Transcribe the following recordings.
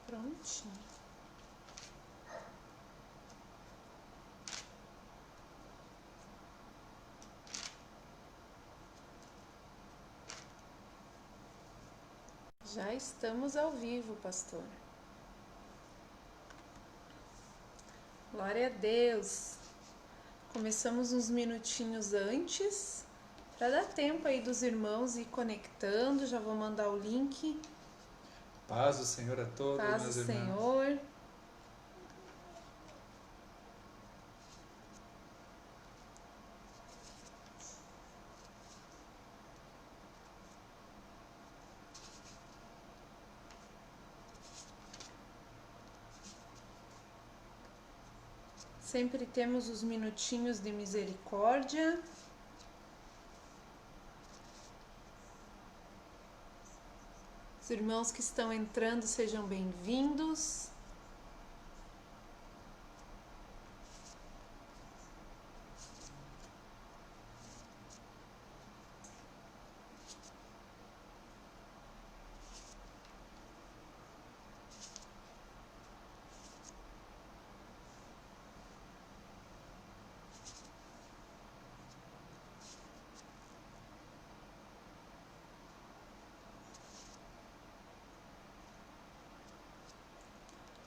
Prontinho. Já estamos ao vivo, pastor. Glória a Deus. Começamos uns minutinhos antes, para dar tempo aí dos irmãos ir conectando. Já vou mandar o link. Paz do Senhor a todos, Paz meus do irmãos. Senhor. Sempre temos os minutinhos de misericórdia. Os irmãos que estão entrando, sejam bem-vindos.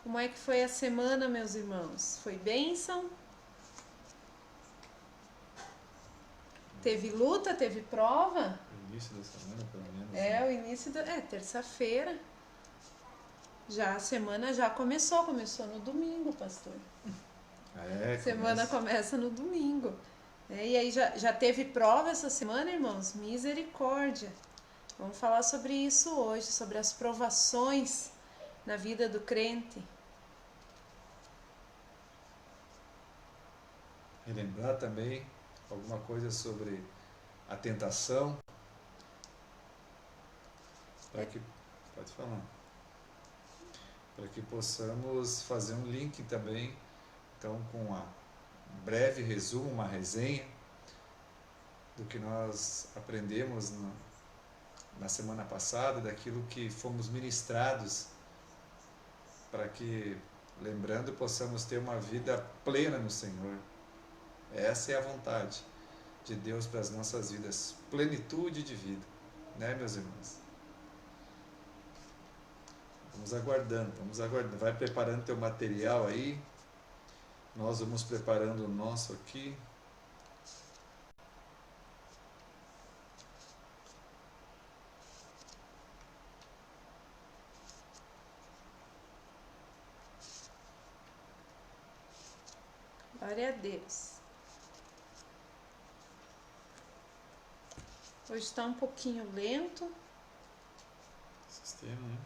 Como é que foi a semana, meus irmãos? Foi bênção? Teve luta, teve prova? O início da semana, pelo menos. O início da... terça-feira. Já a semana já começou no domingo, pastor. Semana começa no domingo. E aí já teve prova essa semana, irmãos? Misericórdia. Vamos falar sobre isso hoje, sobre as provações na vida do crente. Relembrar também alguma coisa sobre a tentação. Pode falar. Para que possamos fazer um link também, então, com um breve resumo, uma resenha do que nós aprendemos na semana passada, daquilo que fomos ministrados, para que, lembrando, possamos ter uma vida plena no Senhor. Essa é a vontade de Deus para as nossas vidas, plenitude de vida, né, meus irmãos? Vamos aguardando. Vai preparando teu material aí. Nós vamos preparando o nosso aqui. Glória a Deus. Hoje está um pouquinho lento. Sistema, né?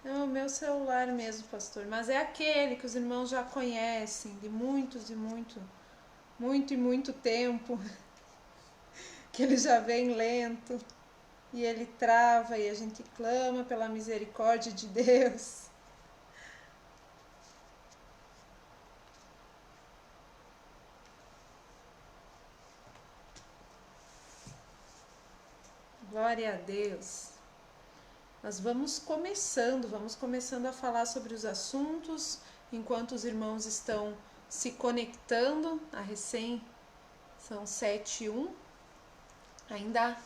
É o meu celular mesmo, pastor. Mas é aquele que os irmãos já conhecem de muito e muito tempo. Que ele já vem lento. E ele trava e a gente clama pela misericórdia de Deus. Glória a Deus. Nós vamos começando a falar sobre os assuntos, enquanto os irmãos estão se conectando, são 7h01, ainda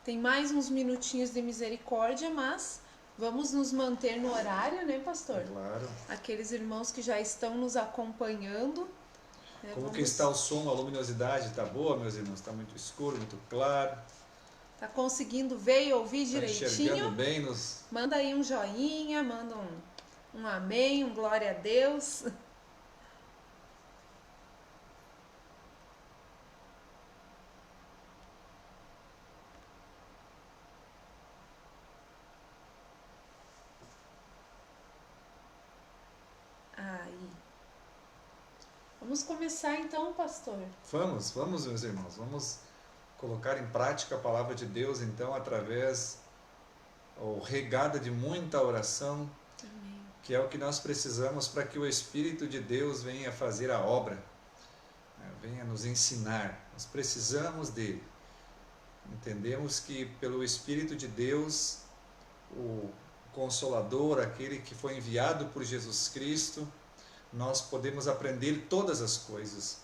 tem mais uns minutinhos de misericórdia, mas vamos nos manter no horário, né, pastor? Claro. Aqueles irmãos que já estão nos acompanhando. Como que está o som, a luminosidade? Está boa, meus irmãos? Está muito escuro, muito claro? Tá conseguindo ver e ouvir direitinho? Enxergando bem Manda aí um joinha, manda um amém, um glória a Deus. Aí. Vamos começar então, pastor. Vamos, meus irmãos. Vamos colocar em prática a palavra de Deus, então, através ou regada de muita oração. Amém. Que é o que nós precisamos para que o Espírito de Deus venha fazer a obra, venha nos ensinar. Nós precisamos dele. Entendemos que pelo Espírito de Deus o Consolador, aquele que foi enviado por Jesus Cristo, nós podemos aprender todas as coisas.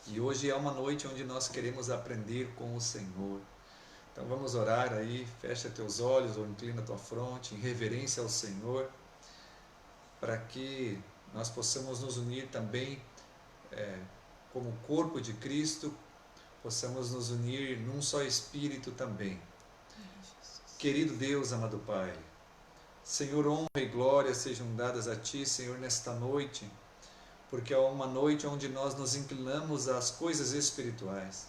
E hoje é uma noite onde nós queremos aprender com o Senhor. Então vamos orar aí, fecha teus olhos ou inclina tua fronte em reverência ao Senhor, para que nós possamos nos unir também como corpo de Cristo, possamos nos unir num só Espírito também. Querido Deus, amado Pai, Senhor, honra e glória sejam dadas a Ti, Senhor, nesta noite, porque é uma noite onde nós nos inclinamos às coisas espirituais,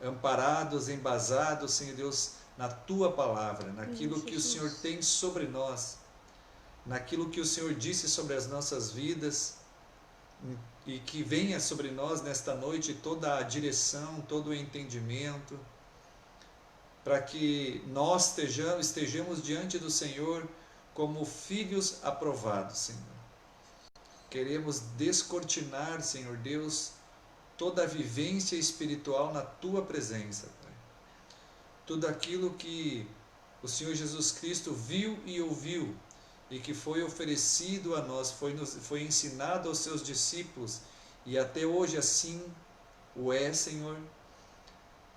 amparados, embasados, Senhor Deus, na Tua Palavra, naquilo que o Senhor tem sobre nós, naquilo que o Senhor disse sobre as nossas vidas, e que venha sobre nós nesta noite toda a direção, todo o entendimento, para que nós estejamos diante do Senhor como filhos aprovados, Senhor. Queremos descortinar, Senhor Deus, toda a vivência espiritual na Tua presença, Pai. Tudo aquilo que o Senhor Jesus Cristo viu e ouviu e que foi oferecido a nós, foi ensinado aos seus discípulos, e até hoje assim o é, Senhor.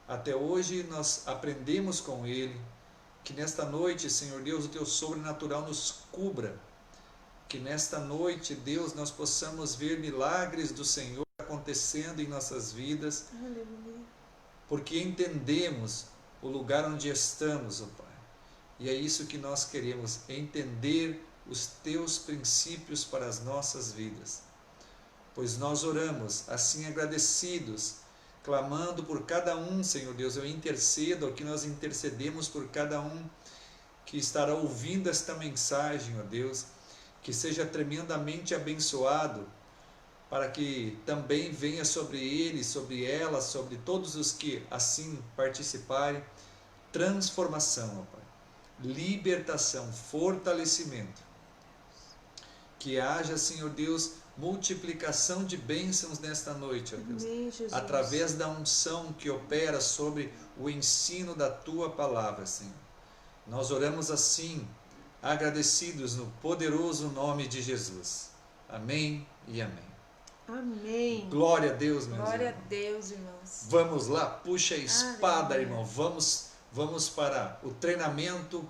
Até hoje nós aprendemos com Ele. Que nesta noite, Senhor Deus, o Teu sobrenatural nos cubra. Que nesta noite, Deus, nós possamos ver milagres do Senhor acontecendo em nossas vidas. Aleluia. Porque entendemos o lugar onde estamos, ó Pai. E é isso que nós queremos, entender os Teus princípios para as nossas vidas. Pois nós oramos assim agradecidos, clamando por cada um, Senhor Deus. Eu intercedo, aqui nós intercedemos por cada um que estará ouvindo esta mensagem, ó Deus, que seja tremendamente abençoado, para que também venha sobre ele, sobre ela, sobre todos os que assim participarem, transformação, ó Pai, libertação, fortalecimento. Que haja, Senhor Deus, multiplicação de bênçãos nesta noite, ó Deus, Amém, Jesus. através da unção que opera sobre o ensino da Tua Palavra, Senhor. Nós oramos assim, agradecidos no poderoso nome de Jesus. Amém e amém. Amém. Glória a Deus, meus Glória irmãos. a Deus, irmãos. Vamos lá, puxa a espada, Aleluia. irmão. Vamos para o treinamento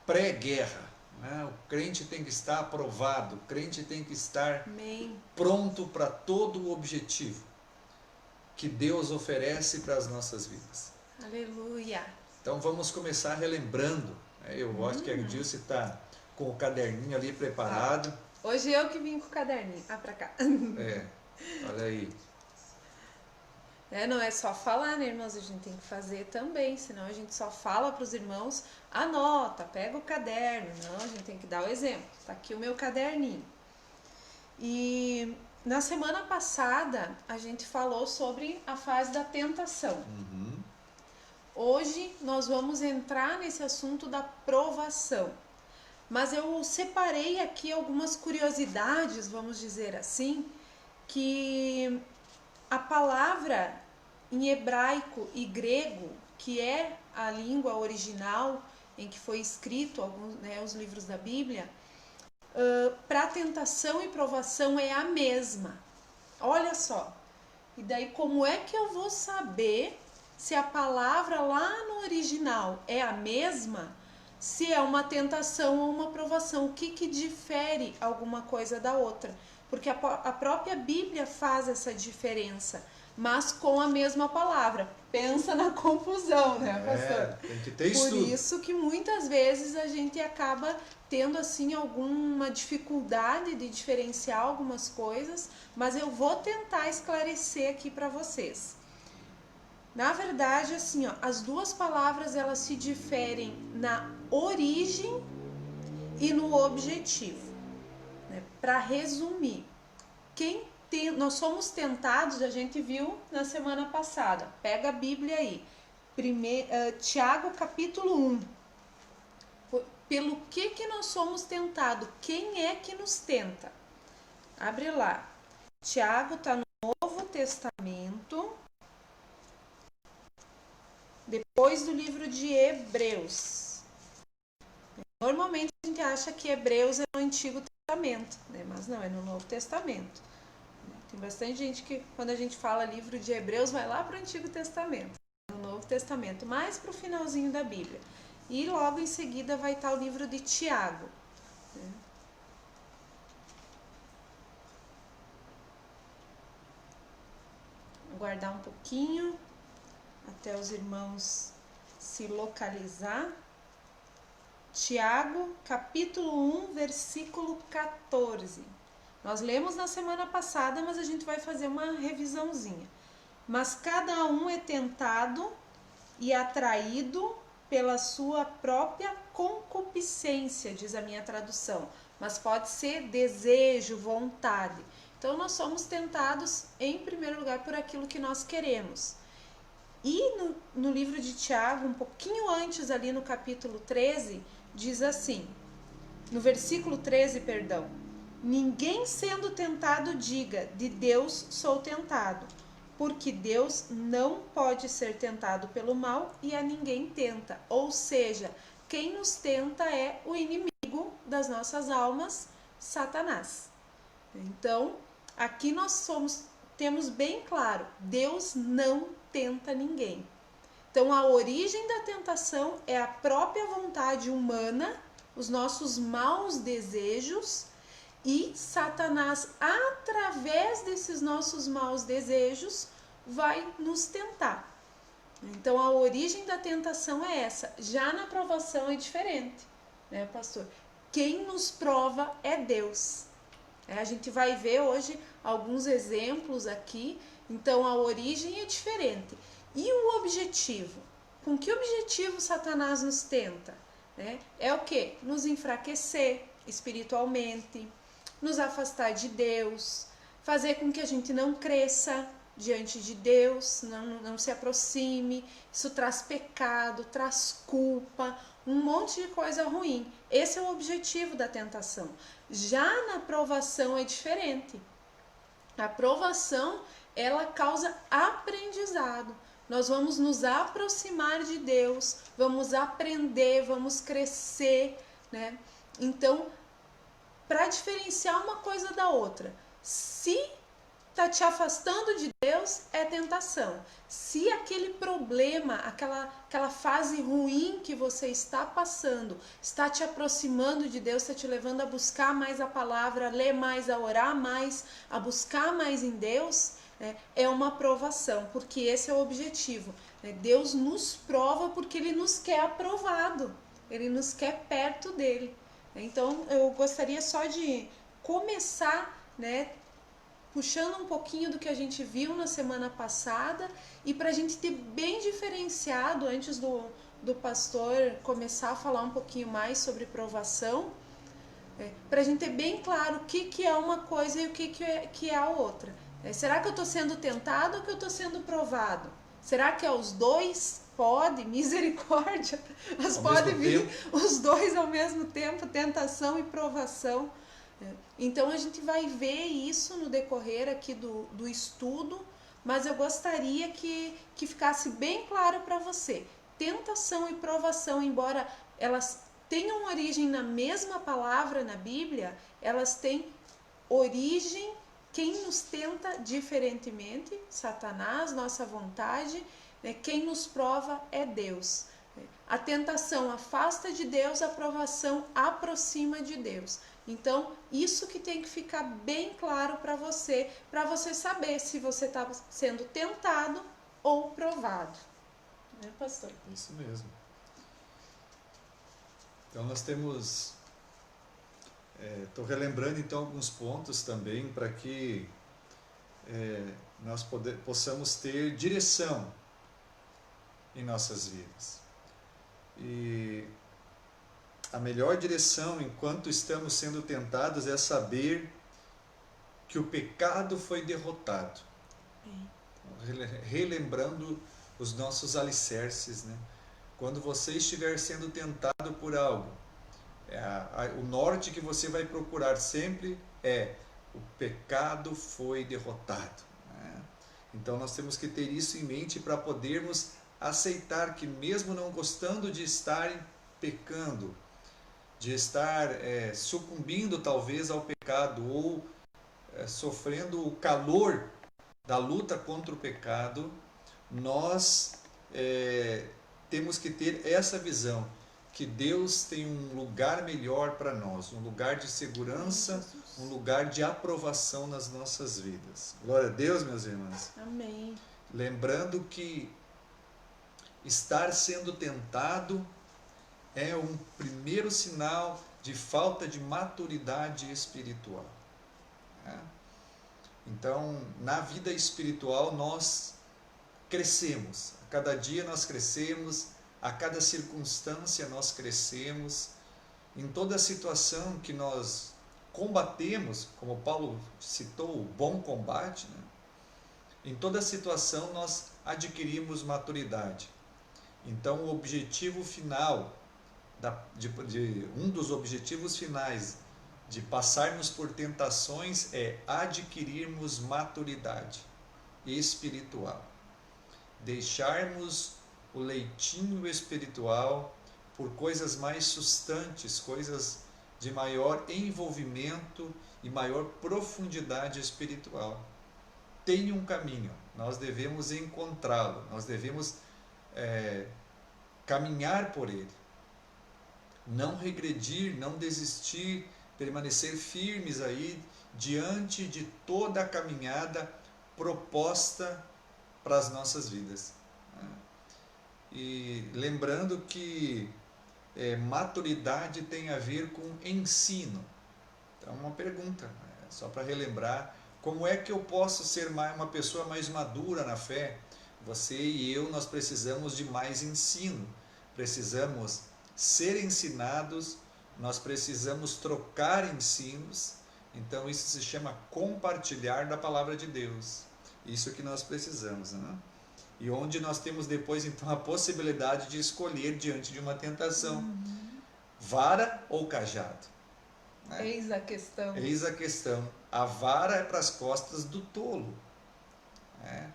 pré-guerra. O crente tem que estar aprovado, o crente tem que estar Amém. pronto para todo o objetivo que Deus oferece para as nossas vidas. Aleluia. Então vamos começar relembrando. Eu acho que a Dilce está com o caderninho ali preparado. Hoje eu que vim com o caderninho. Pra cá. Olha aí. Não é só falar, né, irmãos? A gente tem que fazer também, senão a gente só fala para os irmãos, anota, pega o caderno. Não, a gente tem que dar o exemplo. Tá aqui o meu caderninho. E na semana passada a gente falou sobre a fase da tentação. Hoje nós vamos entrar nesse assunto da provação. Mas eu separei aqui algumas curiosidades, vamos dizer assim, que a palavra em hebraico e grego, que é a língua original em que foi escrito os livros da Bíblia, para tentação e provação é a mesma. Olha só. E daí como é que eu vou saber se a palavra lá no original é a mesma, se é uma tentação ou uma provação? O que difere alguma coisa da outra? Porque a própria Bíblia faz essa diferença, mas com a mesma palavra. Pensa na confusão, né, pastor? Tem que ter Por estudo. isso que muitas vezes a gente acaba tendo assim alguma dificuldade de diferenciar algumas coisas, mas eu vou tentar esclarecer aqui para vocês. Na verdade, assim, as duas palavras elas se diferem na origem e no objetivo. Para resumir, nós somos tentados, a gente viu na semana passada. Pega a Bíblia aí. Tiago capítulo 1. Pelo que nós somos tentados? Quem é que nos tenta? Abre lá. Tiago está no Novo Testamento, depois do livro de Hebreus. Normalmente a gente acha que Hebreus é no Antigo Testamento, né? Mas não, é no Novo Testamento. Tem bastante gente que, quando a gente fala livro de Hebreus, vai lá para o Antigo Testamento, no Novo Testamento, mais para o finalzinho da Bíblia. E logo em seguida vai estar o livro de Tiago. Né? Aguardar um pouquinho até os irmãos se localizar. Tiago, capítulo 1, versículo 14. Nós lemos na semana passada, mas a gente vai fazer uma revisãozinha. Mas cada um é tentado e atraído pela sua própria concupiscência, diz a minha tradução. Mas pode ser desejo, vontade. Então nós somos tentados, em primeiro lugar, por aquilo que nós queremos. E no livro de Tiago, um pouquinho antes, ali no capítulo 13, diz assim, no versículo 13, perdão: ninguém sendo tentado diga, de Deus sou tentado, porque Deus não pode ser tentado pelo mal e a ninguém tenta. Ou seja, quem nos tenta é o inimigo das nossas almas, Satanás. Então, aqui nós temos bem claro, Deus não tenta ninguém. Então, a origem da tentação é a própria vontade humana, os nossos maus desejos, e Satanás, através desses nossos maus desejos, vai nos tentar. Então, a origem da tentação é essa. Já na provação é diferente, né, pastor? Quem nos prova é Deus. A gente vai ver hoje alguns exemplos aqui. Então, a origem é diferente. E o objetivo? Com que objetivo Satanás nos tenta? Né? É o quê? Nos enfraquecer espiritualmente, nos afastar de Deus, fazer com que a gente não cresça diante de Deus, não se aproxime. Isso traz pecado, traz culpa, um monte de coisa ruim. Esse é o objetivo da tentação. Já na provação é diferente. A provação, ela causa aprendizado. Nós vamos nos aproximar de Deus, vamos aprender, vamos crescer, né? Então, para diferenciar uma coisa da outra, se está te afastando de Deus, é tentação. Se aquele problema, aquela fase ruim que você está passando, está te aproximando de Deus, está te levando a buscar mais a palavra, a ler mais, a orar mais, a buscar mais em Deus, né, é uma provação, porque esse é o objetivo. Né? Deus nos prova porque Ele nos quer aprovado, Ele nos quer perto dEle. Então, eu gostaria só de começar, né, puxando um pouquinho do que a gente viu na semana passada e para a gente ter bem diferenciado, antes do pastor começar a falar um pouquinho mais sobre provação, para a gente ter bem claro o que é uma coisa e o que é a outra. Será que eu estou sendo tentado ou que eu estou sendo provado? Será que é os dois? Pode, misericórdia, mas pode vir os dois ao mesmo tempo, tentação e provação. Então a gente vai ver isso no decorrer aqui do estudo, mas eu gostaria que ficasse bem claro para você. Tentação e provação, embora elas tenham origem na mesma palavra na Bíblia, elas têm origem, quem nos tenta diferentemente, Satanás, nossa vontade, né? Quem nos prova é Deus. A tentação afasta de Deus, a provação aproxima de Deus. Então, isso que tem que ficar bem claro para você saber se você está sendo tentado ou provado. Né, pastor? Isso mesmo. Então, nós temos... Estou relembrando, então, alguns pontos também para que nós possamos ter direção em nossas vidas. E a melhor direção enquanto estamos sendo tentados é saber que o pecado foi derrotado. Relembrando os nossos alicerces, né? Quando você estiver sendo tentado por algo, o norte que você vai procurar sempre é: o pecado foi derrotado. Né? Então nós temos que ter isso em mente para podermos aceitar que, mesmo não gostando de estarem pecando, de estar sucumbindo talvez ao pecado ou sofrendo o calor da luta contra o pecado, nós temos que ter essa visão, que Deus tem um lugar melhor para nós, um lugar de segurança, um lugar de aprovação nas nossas vidas. Glória a Deus, meus irmãos. Amém. Lembrando que estar sendo tentado é um primeiro sinal de falta de maturidade espiritual. Então, na vida espiritual, nós crescemos. A cada dia nós crescemos, a cada circunstância nós crescemos. Em toda situação que nós combatemos, como Paulo citou, o bom combate, né? Em toda situação nós adquirimos maturidade. Então, o objetivo final, um dos objetivos finais de passarmos por tentações é adquirirmos maturidade espiritual. Deixarmos o leitinho espiritual por coisas mais sustantes, coisas de maior envolvimento e maior profundidade espiritual. Tem um caminho, nós devemos encontrá-lo, nós devemos caminhar por ele. Não regredir, não desistir, permanecer firmes aí diante de toda a caminhada proposta para as nossas vidas. E lembrando que maturidade tem a ver com ensino. Então, uma pergunta, só para relembrar, como é que eu posso ser uma pessoa mais madura na fé? Você e eu, nós precisamos de mais ensino, precisamos ser ensinados, nós precisamos trocar ensinos. Então isso se chama compartilhar da palavra de Deus. Isso que nós precisamos, né? E onde nós temos depois então a possibilidade de escolher diante de uma tentação, vara ou cajado, né? Eis a questão. Eis a questão. A vara é para as costas do tolo, né?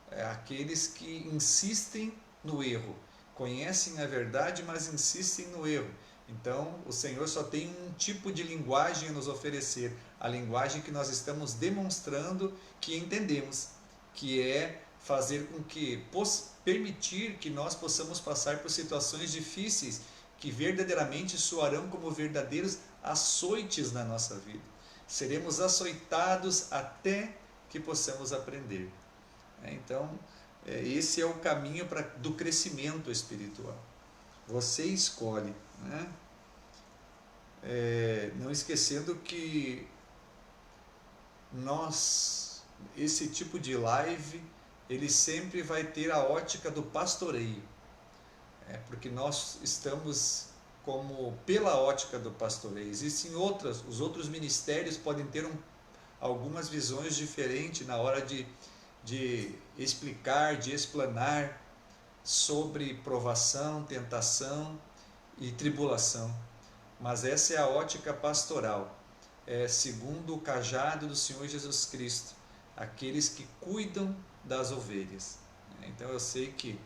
É aqueles que insistem no erro, conhecem a verdade, mas insistem no erro. Então, o Senhor só tem um tipo de linguagem a nos oferecer, a linguagem que nós estamos demonstrando que entendemos, que é fazer com que, permitir que nós possamos passar por situações difíceis, que verdadeiramente soarão como verdadeiros açoites na nossa vida. Seremos açoitados até que possamos aprender. Então, esse é o caminho do crescimento espiritual. Você escolhe, né? Não esquecendo que esse tipo de live, ele sempre vai ter a ótica do pastoreio, porque nós estamos pela ótica do pastoreio. Existem os outros ministérios podem ter algumas visões diferentes na hora de explicar, de explanar sobre provação, tentação e tribulação. Mas essa é a ótica pastoral, segundo o cajado do Senhor Jesus Cristo, aqueles que cuidam das ovelhas. Então eu sei que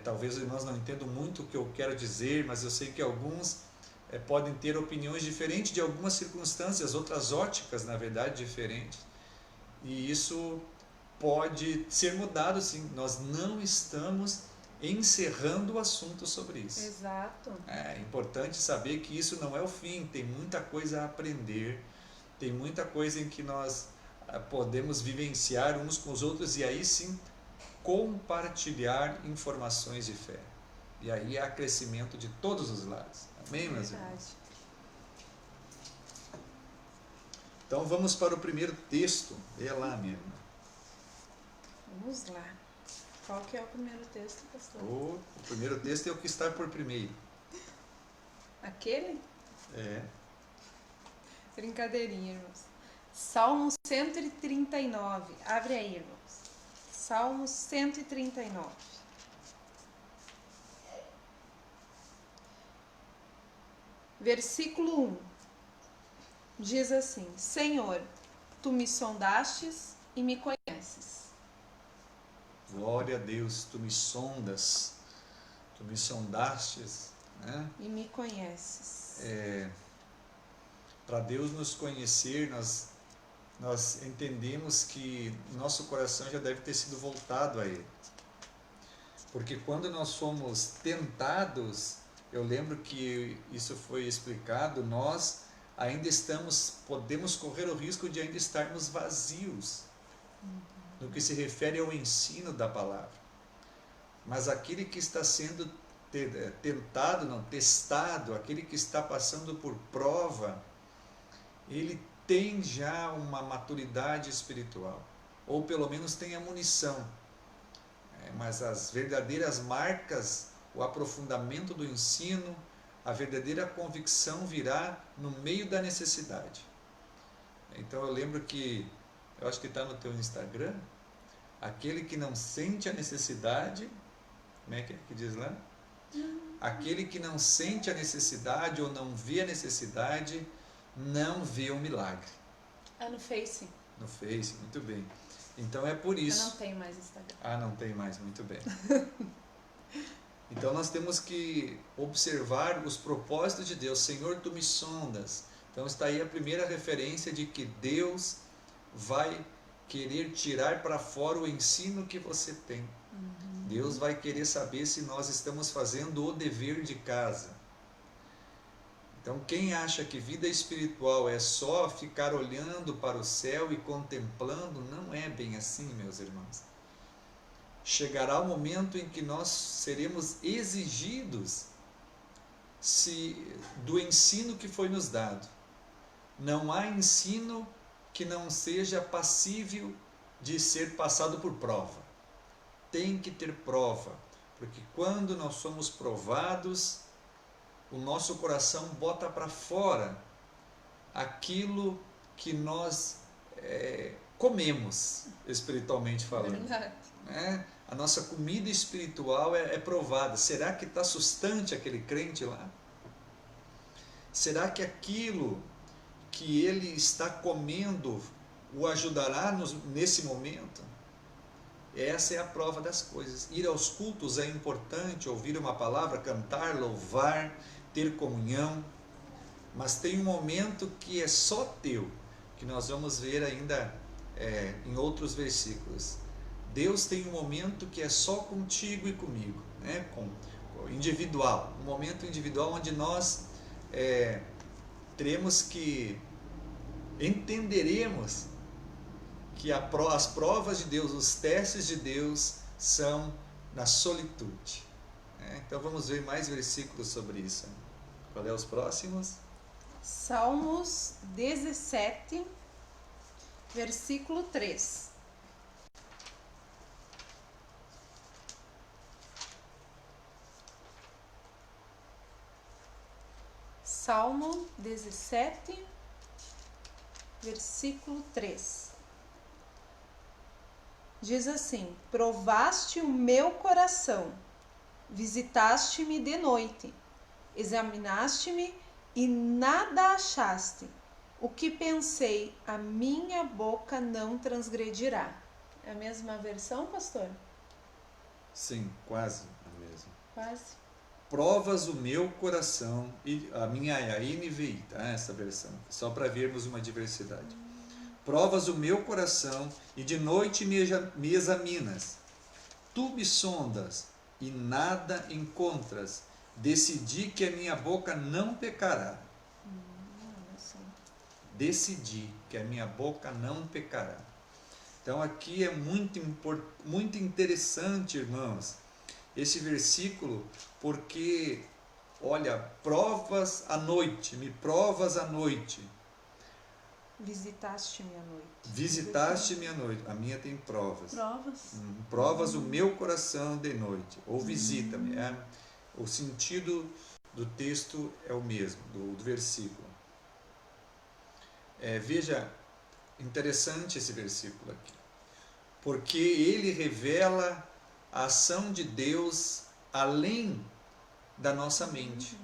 talvez os irmãos não entendam muito o que eu quero dizer, mas eu sei que alguns podem ter opiniões diferentes de algumas circunstâncias, outras óticas, na verdade, diferentes. E isso pode ser mudado, sim. Nós não estamos encerrando o assunto sobre isso. Exato. É importante saber que isso não é o fim, tem muita coisa a aprender, tem muita coisa em que nós podemos vivenciar uns com os outros e aí sim compartilhar informações de fé. E aí há crescimento de todos os lados. Amém, meus irmãos? Então vamos para o primeiro texto. Vê lá, minha irmã. Vamos lá. Qual que é o primeiro texto, pastor? O primeiro texto é o que está por primeiro. Aquele? É. Brincadeirinha, irmãos. Salmo 139. Abre aí, irmãos. Salmo 139. Versículo 1. Diz assim: Senhor, tu me sondastes e me conheces. Glória a Deus, tu me sondastes, né? E me conheces. Para Deus nos conhecer, nós entendemos que nosso coração já deve ter sido voltado a Ele. Porque quando nós somos tentados, eu lembro que isso foi explicado, nós ainda podemos correr o risco de ainda estarmos vazios, no que se refere ao ensino da palavra. Mas aquele que está sendo testado, aquele que está passando por prova, ele tem já uma maturidade espiritual, ou pelo menos tem a munição. Mas as verdadeiras marcas, o aprofundamento do ensino, a verdadeira convicção virá no meio da necessidade. Então eu lembro que, eu acho que está no teu Instagram, aquele que não sente a necessidade, como é que diz lá? Aquele que não sente a necessidade ou não vê a necessidade, não vê o milagre. No Face. No Face, muito bem. Então é por isso. Eu não tenho mais Instagram. Não tem mais, muito bem. Então nós temos que observar os propósitos de Deus. Senhor, tu me sondas. Então está aí a primeira referência de que Deus vai querer tirar para fora o ensino que você tem. Deus vai querer saber se nós estamos fazendo o dever de casa. Então quem acha que vida espiritual é só ficar olhando para o céu e contemplando, não é bem assim, meus irmãos. Chegará o momento em que nós seremos exigidos do ensino que foi nos dado. Não há ensino que não seja passível de ser passado por prova. Tem que ter prova, porque quando nós somos provados, o nosso coração bota para fora aquilo que nós comemos, espiritualmente falando. Verdade. A nossa comida espiritual é provada. Será que está sustante aquele crente lá? Será que aquilo que ele está comendo o ajudará nesse momento? Essa é a prova das coisas. Ir aos cultos é importante, ouvir uma palavra, cantar, louvar, ter comunhão, mas tem um momento que é só teu, que nós vamos ver ainda em outros versículos. Deus tem um momento que é só contigo e comigo, individual, um momento individual onde nós teremos que entenderemos que as provas de Deus, os testes de Deus são na solitude. Então vamos ver mais versículos sobre isso. Qual é os próximos? Salmos 17, versículo 3. Salmo 17, versículo 3. Diz assim: provaste o meu coração, visitaste-me de noite, examinaste-me e nada achaste. O que pensei, a minha boca não transgredirá. É a mesma versão, pastor? Sim, quase a mesma. Quase. Provas o meu coração, e a minha é a NVI, tá? Essa versão, só para vermos uma diversidade. Provas o meu coração e de noite me examinas. Tu me sondas e nada encontras. Decidi que a minha boca não pecará. Decidi que a minha boca não pecará. Então aqui é muito interessante, irmãos, esse versículo, porque, olha, provas à noite, me provas à noite. Visitaste-me à noite. Visitaste-me à noite. A minha tem provas. Provas. Provas o meu coração de noite. Ou visita-me. O sentido do texto é o mesmo, do versículo. Veja, interessante esse versículo aqui. Porque ele revela a ação de Deus além da nossa mente.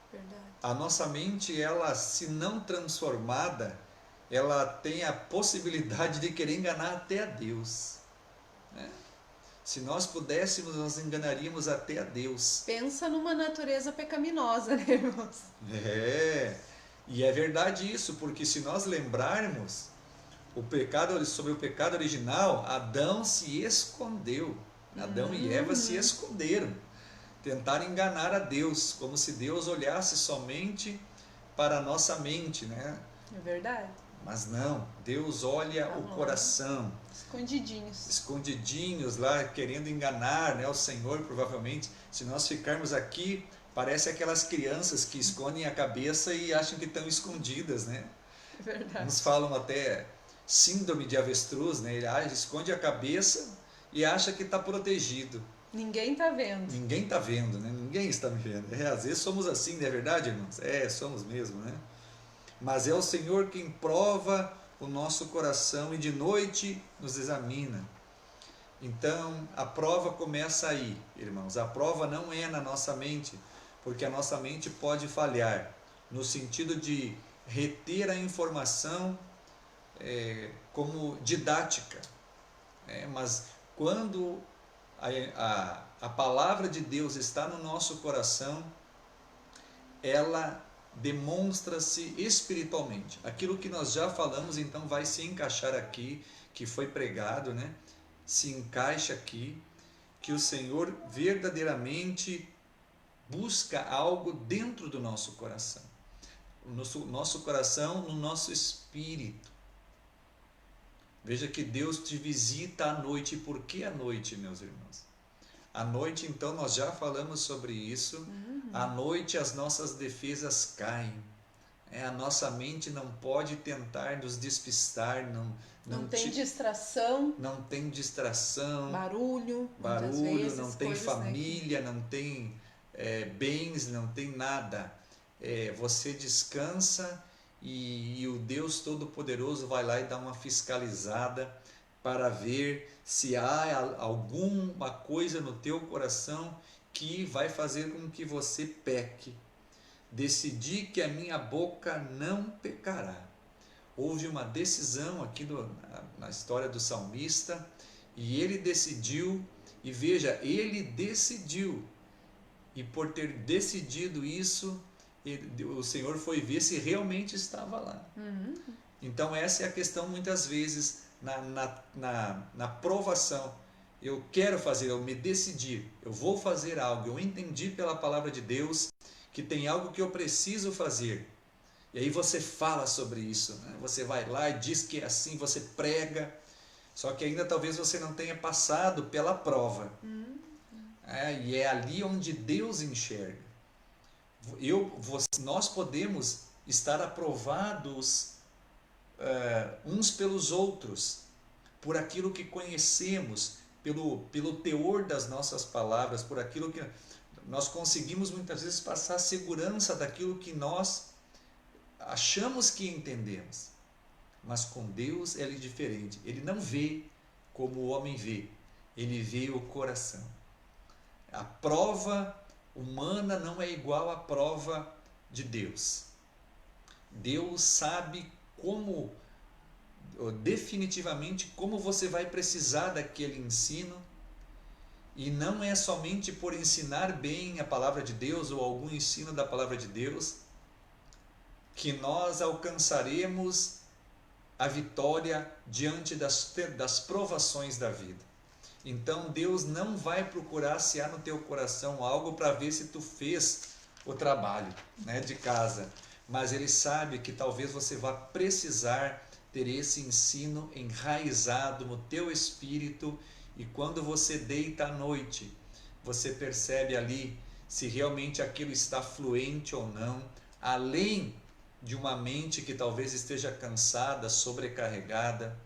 Verdade. A nossa mente, ela, se não transformada, ela tem a possibilidade de querer enganar até a Deus. Se nós pudéssemos, nós enganaríamos até a Deus. Pensa numa natureza pecaminosa, né, irmãos? E é verdade isso, porque se nós lembrarmos sobre o pecado original, Adão se escondeu. Adão e Eva se esconderam. Tentaram enganar a Deus, como se Deus olhasse somente para a nossa mente, né? É verdade. Mas não, Deus olha o coração. Escondidinhos. Escondidinhos lá, querendo enganar, né, o Senhor, provavelmente. Se nós ficarmos aqui, parece aquelas crianças que escondem a cabeça e acham que estão escondidas, né? É verdade. Uns falam até síndrome de avestruz, né? Ele esconde a cabeça e acha que está protegido. Ninguém está vendo. Ninguém está vendo, né? Ninguém está me vendo. Às vezes somos assim, não é verdade, irmãos? Somos mesmo, né? Mas é o Senhor quem prova o nosso coração e de noite nos examina. Então, a prova começa aí, irmãos. A prova não é na nossa mente, porque a nossa mente pode falhar, no sentido de reter a informação como didática. Mas quando a palavra de Deus está no nosso coração, ela demonstra-se espiritualmente. Aquilo que nós já falamos, então, vai se encaixar aqui, que foi pregado, né? Se encaixa aqui, que o Senhor verdadeiramente busca algo dentro do nosso coração. Nosso coração, no nosso espírito. Veja que Deus te visita à noite. E por que à noite, meus irmãos? À noite, então, nós já falamos sobre isso. À noite as nossas defesas caem. A nossa mente não pode tentar nos despistar. Não tem distração. Não tem distração. Barulho, vezes, não tem família, não tem bens, não tem nada. Você descansa e o Deus Todo-Poderoso vai lá e dá uma fiscalizada para ver se há alguma coisa no teu coração que vai fazer com que você peque. Decidi que a minha boca não pecará. Houve uma decisão aqui na história do salmista, e ele decidiu, e veja, ele decidiu, e por ter decidido isso, o Senhor foi ver se realmente estava lá. Então essa é a questão muitas vezes na provação. Eu quero fazer, eu me decidi, eu vou fazer algo, eu entendi pela palavra de Deus que tem algo que eu preciso fazer. E aí você fala sobre isso, né? Você vai lá e diz que é assim, você prega, só que ainda talvez você não tenha passado pela prova. E é ali onde Deus enxerga. Nós podemos estar aprovados uns pelos outros, por aquilo que conhecemos, pelo teor das nossas palavras, por aquilo que nós conseguimos muitas vezes passar a segurança daquilo que nós achamos que entendemos. Mas com Deus ele é diferente. Ele não vê como o homem vê, ele vê o coração. A prova humana não é igual à prova de Deus. Deus sabe definitivamente como você vai precisar daquele ensino, e não é somente por ensinar bem a palavra de Deus ou algum ensino da palavra de Deus que nós alcançaremos a vitória diante das provações da vida. Então Deus não vai procurar se há no teu coração algo para ver se tu fez o trabalho, né, de casa, mas Ele sabe que talvez você vá precisar ter esse ensino enraizado no teu espírito, e quando você deita à noite, você percebe ali se realmente aquilo está fluente ou não, além de uma mente que talvez esteja cansada, sobrecarregada.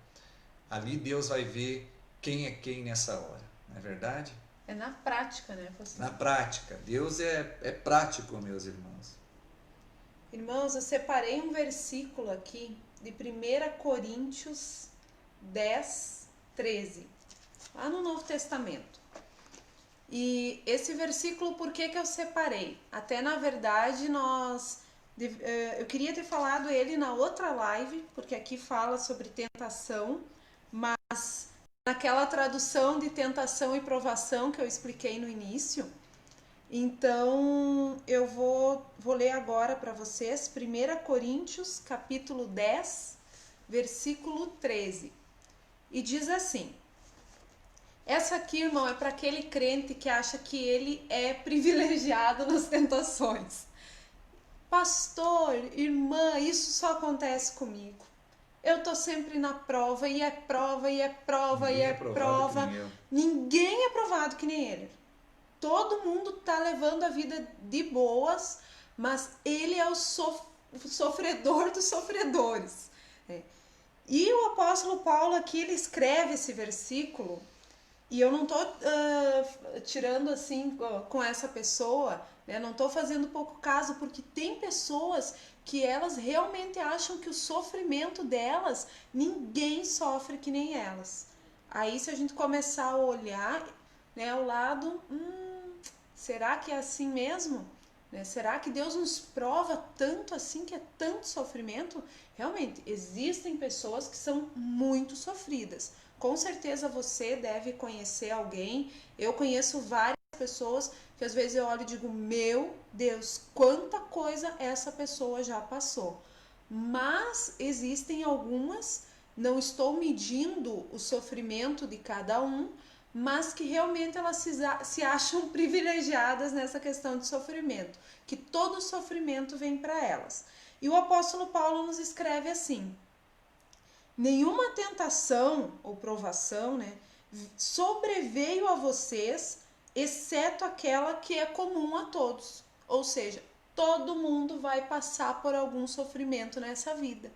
Ali Deus vai ver quem é quem nessa hora, não é verdade? É na prática, né, pastor? Na prática. Deus é prático, meus irmãos. Irmãos, eu separei um versículo aqui de 1 Coríntios 10, 13, lá no Novo Testamento. E esse versículo, por que eu separei? Até na verdade eu queria ter falado ele na outra live, porque aqui fala sobre tentação, mas naquela tradução de tentação e provação que eu expliquei no início. Então, eu vou ler agora para vocês 1 Coríntios, capítulo 10, versículo 13. E diz assim: essa aqui, irmão, é para aquele crente que acha que ele é privilegiado nas tentações. Pastor, irmã, isso só acontece comigo. Eu tô sempre na prova, e é prova, e é prova, Ninguém e é prova. Ninguém é provado que nem ele. Todo mundo tá levando a vida de boas, mas ele é o sofredor dos sofredores. E o apóstolo Paulo aqui, ele escreve esse versículo, e eu não tô tirando assim com essa pessoa, né? Não tô fazendo pouco caso, porque tem pessoas que elas realmente acham que o sofrimento delas, ninguém sofre que nem elas. Aí se a gente começar a olhar, né, ao lado, será que é assim mesmo? Né? Será que Deus nos prova tanto assim, que é tanto sofrimento? Realmente, existem pessoas que são muito sofridas. Com certeza você deve conhecer alguém. Eu conheço várias pessoas que às vezes eu olho e digo, meu Deus, quanta coisa essa pessoa já passou. Mas existem algumas, não estou medindo o sofrimento de cada um, mas que realmente elas se acham privilegiadas nessa questão de sofrimento, que todo sofrimento vem para elas. E o apóstolo Paulo nos escreve assim: nenhuma tentação ou provação, né, sobreveio a vocês, exceto aquela que é comum a todos. Ou seja, todo mundo vai passar por algum sofrimento nessa vida,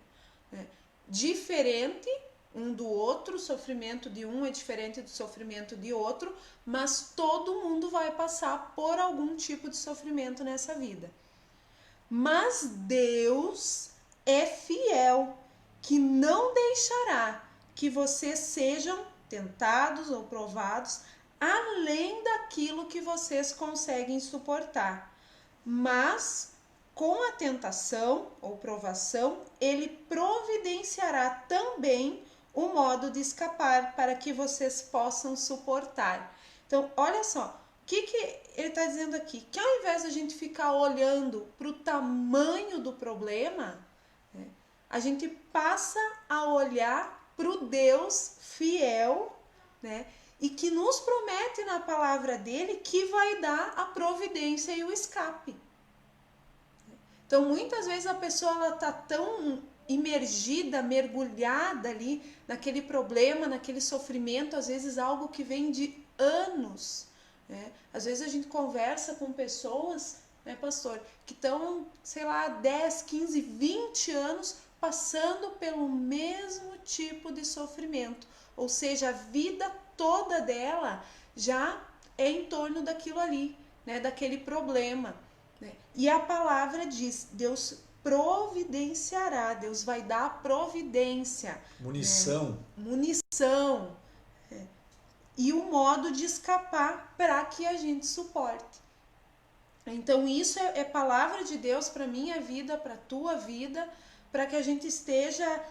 né? Diferente um do outro, o sofrimento de um é diferente do sofrimento de outro, mas todo mundo vai passar por algum tipo de sofrimento nessa vida. Mas Deus é fiel, que não deixará que vocês sejam tentados ou provados além daquilo que vocês conseguem suportar. Mas com a tentação ou provação, ele providenciará também o modo de escapar para que vocês possam suportar. Então, olha só, o que ele está dizendo aqui? Que ao invés de a gente ficar olhando para o tamanho do problema, né, a gente passa a olhar para o Deus fiel, né, e que nos promete na palavra dele que vai dar a providência e o escape. Então, muitas vezes a pessoa ela tá tão imergida, mergulhada ali naquele problema, naquele sofrimento, às vezes algo que vem de anos, né? Às vezes a gente conversa com pessoas, né, pastor, que estão, sei lá, 10, 15, 20 anos passando pelo mesmo tipo de sofrimento. Ou seja, a vida toda dela já é em torno daquilo ali, né, daquele problema. E a palavra diz, Deus providenciará, Deus vai dar a providência. Munição. Né? Munição. E o modo de escapar para que a gente suporte. Então isso é palavra de Deus para minha vida, para a tua vida, para que a gente esteja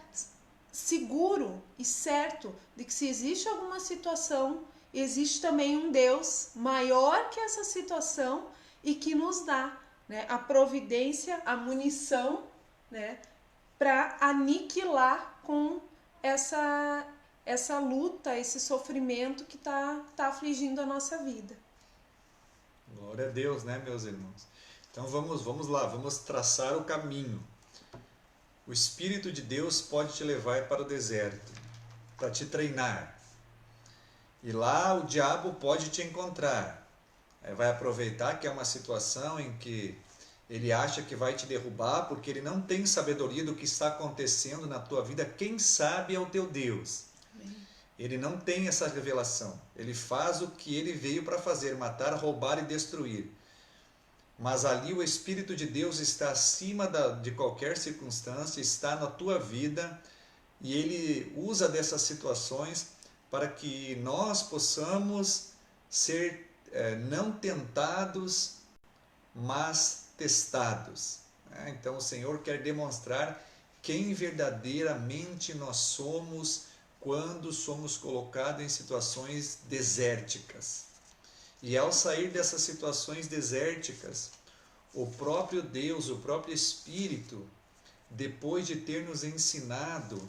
seguro e certo de que se existe alguma situação, existe também um Deus maior que essa situação e que nos dá, né, a providência, a munição, né, para aniquilar com essa luta, esse sofrimento que tá afligindo a nossa vida. Glória a Deus, né, meus irmãos? Então vamos lá, vamos traçar o caminho. O Espírito de Deus pode te levar para o deserto, para te treinar. E lá o diabo pode te encontrar. Vai aproveitar que é uma situação em que ele acha que vai te derrubar porque ele não tem sabedoria do que está acontecendo na tua vida. Quem sabe é o teu Deus. Amém. Ele não tem essa revelação. Ele faz o que ele veio para fazer, matar, roubar e destruir. Mas ali o Espírito de Deus está acima de qualquer circunstância, está na tua vida e ele usa dessas situações para que nós possamos ser não tentados, mas testados. Então o Senhor quer demonstrar quem verdadeiramente nós somos quando somos colocados em situações desérticas. E ao sair dessas situações desérticas, o próprio Deus, o próprio Espírito, depois de ter nos ensinado,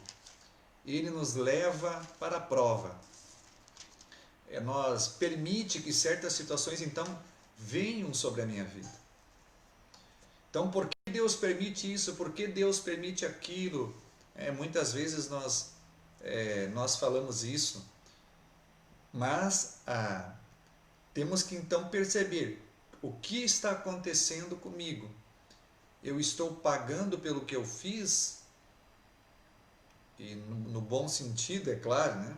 ele nos leva para a prova. Nós permite que certas situações então venham sobre a minha vida. Então, por que Deus permite isso? Por que Deus permite aquilo? Muitas vezes nós falamos isso, mas temos que então perceber o que está acontecendo comigo. Eu estou pagando pelo que eu fiz, e no bom sentido, é claro, né?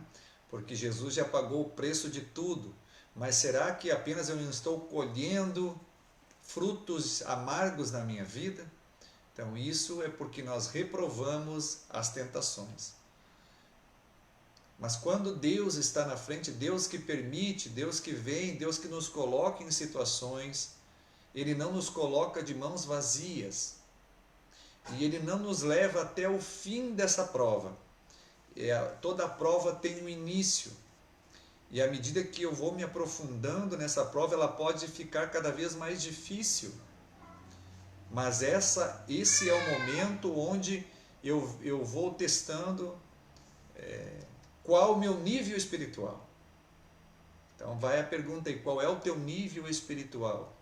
Porque Jesus já pagou o preço de tudo, mas será que apenas eu não estou colhendo frutos amargos na minha vida? Então isso é porque nós reprovamos as tentações. Mas quando Deus está na frente, Deus que permite, Deus que vem, Deus que nos coloca em situações, Ele não nos coloca de mãos vazias. E Ele não nos leva até o fim dessa prova. Toda prova tem um início. E à medida que eu vou me aprofundando nessa prova, ela pode ficar cada vez mais difícil. Mas esse é o momento onde eu vou testando qual o meu nível espiritual. Então vai a pergunta aí, qual é o teu nível espiritual?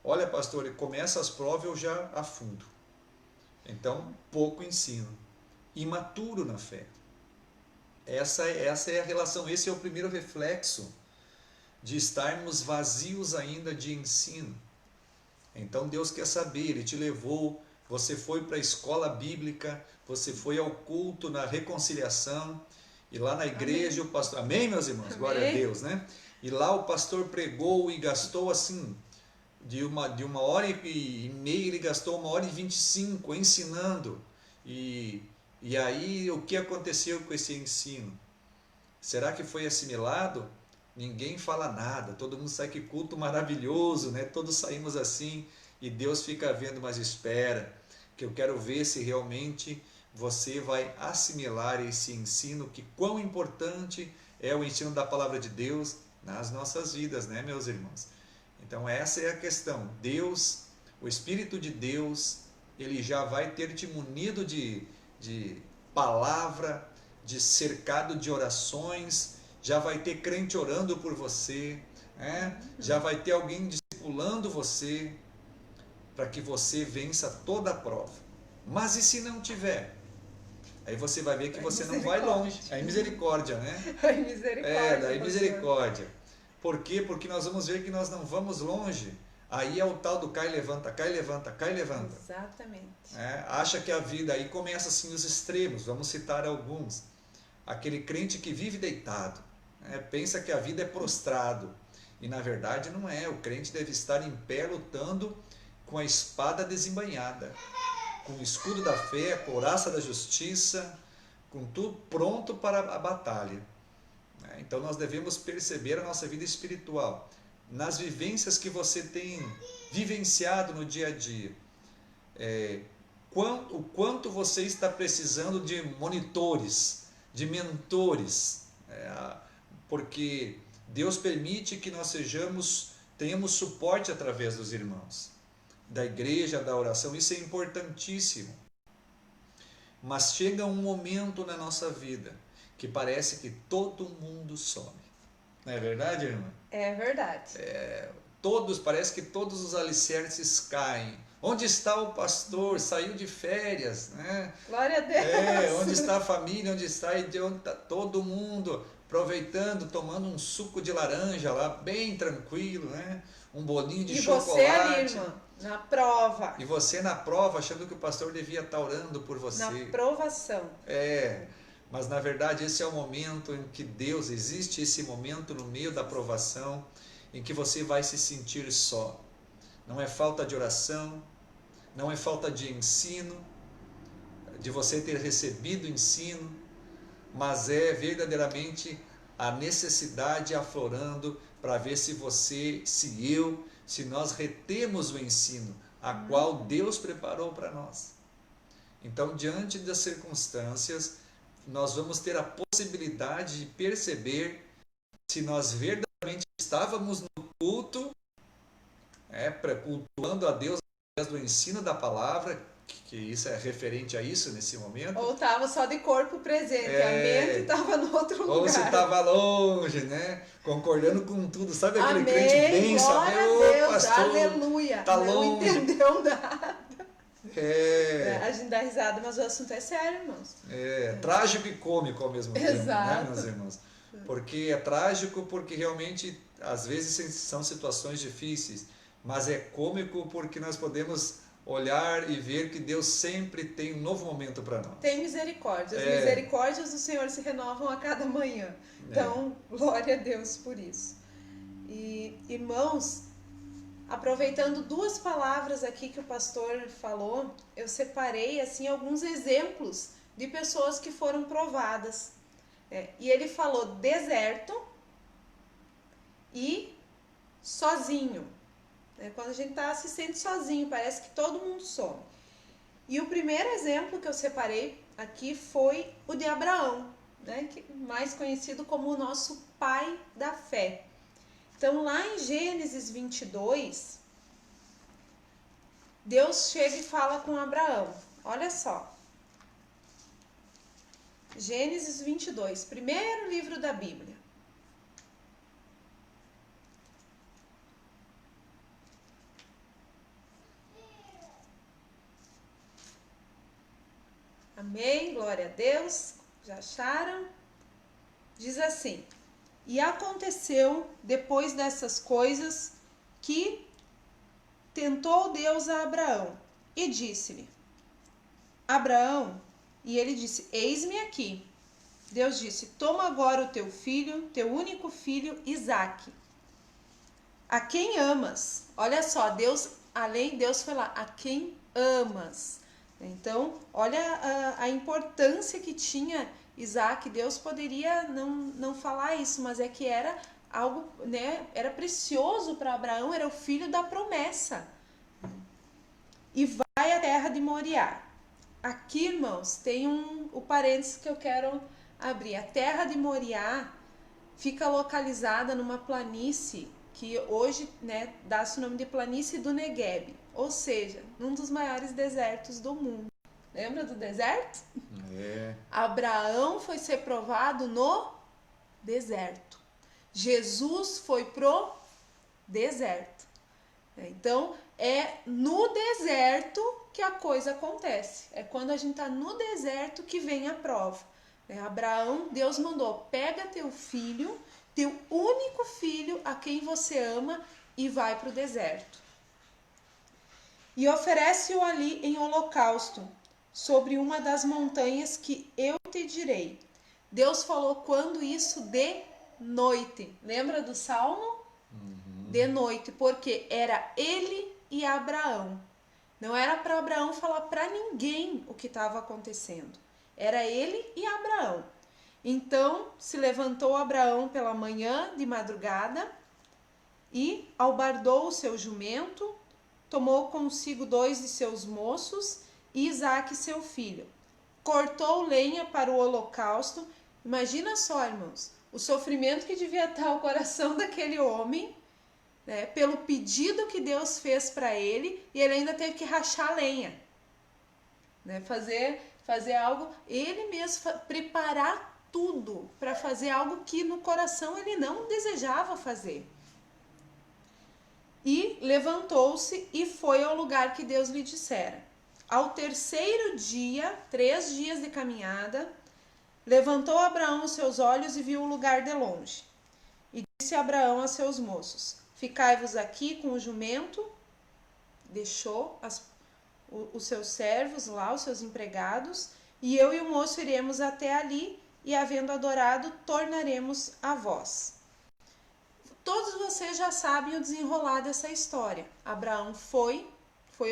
Olha, pastor, começa as provas eu já afundo. Então, pouco ensino. Imaturo na fé. Essa é a relação, esse é o primeiro reflexo de estarmos vazios ainda de ensino. Então Deus quer saber, Ele te levou, você foi para a escola bíblica, você foi ao culto na reconciliação, e lá na igreja Amém. o pastor... Amém, meus irmãos? Amém. Glória a Deus, né? E lá o pastor pregou e gastou assim, de uma hora e meia, ele gastou 1h25 ensinando. E aí, o que aconteceu com esse ensino? Será que foi assimilado? Ninguém fala nada, todo mundo sai que culto maravilhoso, né? Todos saímos assim e Deus fica vendo, mas espera, que eu quero ver se realmente você vai assimilar esse ensino, que quão importante é o ensino da palavra de Deus nas nossas vidas, né, meus irmãos? Então essa é a questão. Deus, o Espírito de Deus, ele já vai ter te munido de palavra, de cercado de orações, já vai ter crente orando por você, né? Já vai ter alguém discipulando você, para que você vença toda a prova. Mas e se não tiver? Aí você vai ver que você não vai longe. Aí misericórdia, né? Ai, misericórdia. Daí misericórdia. Por quê? Porque nós vamos ver que nós não vamos longe. Aí é o tal do cai, levanta, cai, levanta, cai, levanta. Exatamente. Acha que a vida, aí começa assim os extremos, vamos citar alguns. Aquele crente que vive deitado, pensa que a vida é prostrado. E na verdade não é, o crente deve estar em pé lutando com a espada desembainhada, com o escudo da fé, a couraça da justiça, com tudo pronto para a batalha. Então nós devemos perceber a nossa vida espiritual, nas vivências que você tem vivenciado no dia a dia. O quanto você está precisando de monitores, de mentores, porque Deus permite que nós tenhamos suporte através dos irmãos, da igreja, da oração, isso é importantíssimo. Mas chega um momento na nossa vida que parece que todo mundo some. Não é verdade, irmã? É verdade. Parece que todos os alicerces caem. Onde está o pastor? Saiu de férias, né? Glória a Deus. Onde está a família? Onde está todo mundo? Aproveitando, tomando um suco de laranja lá, bem tranquilo, né? Um bolinho de chocolate. E você ali, irmã, na prova. E você na prova, achando que o pastor devia estar orando por você. Na provação. Mas na verdade esse é o momento em que Deus, existe esse momento no meio da provação, em que você vai se sentir só. Não é falta de oração, não é falta de ensino, de você ter recebido ensino, mas é verdadeiramente a necessidade aflorando para ver se nós retemos o ensino, a qual Deus preparou para nós. Então, diante das circunstâncias, nós vamos ter a possibilidade de perceber se nós verdadeiramente estávamos no culto, cultuando a Deus através do ensino da palavra, que isso é referente a isso nesse momento. Ou estava só de corpo presente, a mente estava no outro lugar. Ou se estava longe, né? Concordando com tudo. Sabe aquele Amém, crente bem, glória a Deus, pastor, aleluia. Tá não longe. Entendeu nada. A gente dá risada, mas o assunto é sério, irmãos. Trágico e cômico ao mesmo tempo, Exato. né, meus irmãos? Porque é trágico porque realmente, às vezes, são situações difíceis, mas é cômico porque nós podemos olhar e ver que Deus sempre tem um novo momento para nós. Tem misericórdia. As misericórdias do Senhor se renovam a cada manhã. Então, glória a Deus por isso. E, irmãos, aproveitando duas palavras aqui que o pastor falou, eu separei assim alguns exemplos de pessoas que foram provadas. E ele falou deserto e sozinho. Quando a gente se sente sozinho, parece que todo mundo some. E o primeiro exemplo que eu separei aqui foi o de Abraão, mais conhecido como o nosso pai da fé. Então, lá em Gênesis 22, Deus chega e fala com Abraão. Olha só. Gênesis 22, primeiro livro da Bíblia. Amém, glória a Deus. Já acharam? Diz assim: e aconteceu depois dessas coisas que tentou Deus a Abraão e disse-lhe: Abraão, e ele disse: eis-me aqui. Deus disse: toma agora o teu filho, teu único filho, Isaque, a quem amas. Olha só, Deus foi lá, a quem amas. Então, olha a importância que tinha Isaque. Deus poderia não falar isso, mas é que era algo, era precioso para Abraão, era o filho da promessa. E vai à terra de Moriá. Aqui, irmãos, tem o parênteses que eu quero abrir. A terra de Moriá fica localizada numa planície que hoje dá-se o nome de planície do Negueb, ou seja, num dos maiores desertos do mundo. Lembra do deserto? Abraão foi ser provado no deserto. Jesus foi pro deserto. Então, é no deserto que a coisa acontece. É quando a gente está no deserto que vem a prova. Abraão, Deus mandou: pega teu filho, teu único filho, a quem você ama, e vai para o deserto. E oferece-o ali em holocausto, sobre uma das montanhas que eu te direi. Deus falou quando isso? De noite. Lembra do Salmo? De noite, porque era ele e Abraão. Não era para Abraão falar para ninguém o que estava acontecendo. Era ele e Abraão. Então se levantou Abraão pela manhã de madrugada e albardou o seu jumento, tomou consigo 2 de seus moços e Isaque seu filho. Cortou lenha para o holocausto. Imagina só, irmãos, o sofrimento que devia estar o coração daquele homem, pelo pedido que Deus fez para ele, e ele ainda teve que rachar lenha, fazer algo, ele mesmo preparar tudo para fazer algo que no coração ele não desejava fazer. E levantou-se e foi ao lugar que Deus lhe dissera. Ao terceiro dia, 3 dias de caminhada, levantou Abraão os seus olhos e viu o lugar de longe. E disse Abraão a seus moços: ficai-vos aqui com o jumento. Deixou os seus servos lá, os seus empregados, e eu e o moço iremos até ali, e havendo adorado, tornaremos a vós. Todos vocês já sabem o desenrolar dessa história. Abraão foi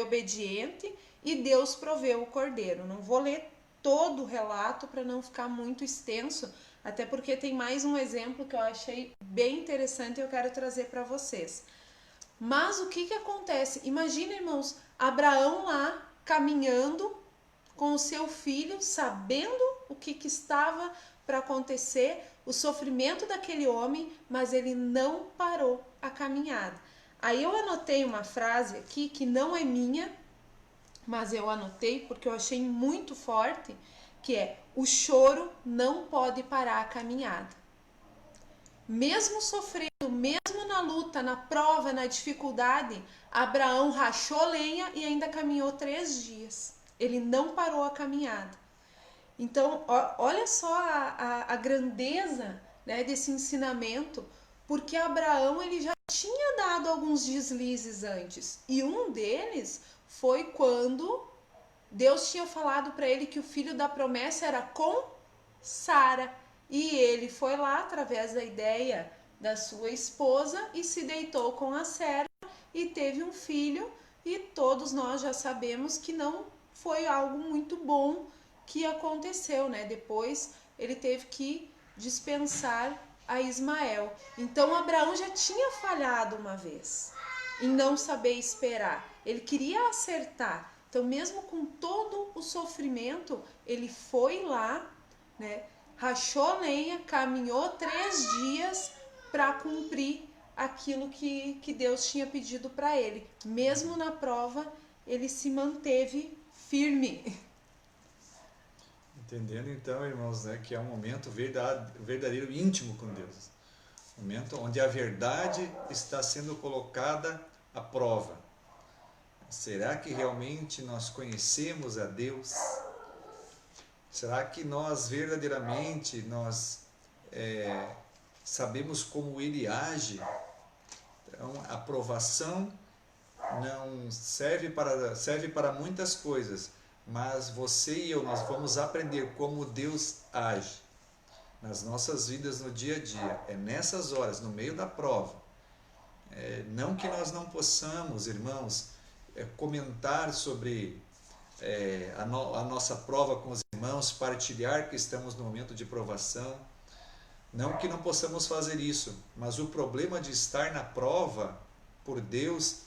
obediente e Deus proveu o cordeiro. Não vou ler todo o relato para não ficar muito extenso, até porque tem mais um exemplo que eu achei bem interessante e eu quero trazer para vocês. Mas o que acontece? Imagina, irmãos, Abraão lá caminhando com o seu filho, sabendo o que estava para acontecer, o sofrimento daquele homem, mas ele não parou a caminhada. Aí eu anotei uma frase aqui que não é minha, mas eu anotei porque eu achei muito forte, que é: o choro não pode parar a caminhada. Mesmo sofrendo, mesmo na luta, na prova, na dificuldade, Abraão rachou lenha e ainda caminhou 3 dias. Ele não parou a caminhada. Então, olha só a grandeza, né, desse ensinamento, porque Abraão ele já tinha dado alguns deslizes antes. E um deles foi quando Deus tinha falado para ele que o filho da promessa era com Sara. E ele foi lá através da ideia da sua esposa e se deitou com a serva e teve um filho. E todos nós já sabemos que não foi algo muito bom que aconteceu, né? Depois ele teve que dispensar a Ismael. Então Abraão já tinha falhado uma vez em não saber esperar. Ele queria acertar. Então, mesmo com todo o sofrimento, ele foi lá, né? Rachou lenha, caminhou 3 dias para cumprir aquilo que Deus tinha pedido para ele. Mesmo na prova, ele se manteve firme. Entendendo então, irmãos, né, que é um momento verdadeiro íntimo com Deus. Um momento onde a verdade está sendo colocada à prova. Será que realmente nós conhecemos a Deus? Será que nós verdadeiramente sabemos como Ele age? Então, a provação não serve para muitas coisas, mas você e eu, nós vamos aprender como Deus age nas nossas vidas no dia a dia. É nessas horas, no meio da prova. Não que nós não possamos, irmãos, comentar sobre a nossa prova com os irmãos, partilhar que estamos no momento de provação. Não que não possamos fazer isso, mas o problema de estar na prova por Deus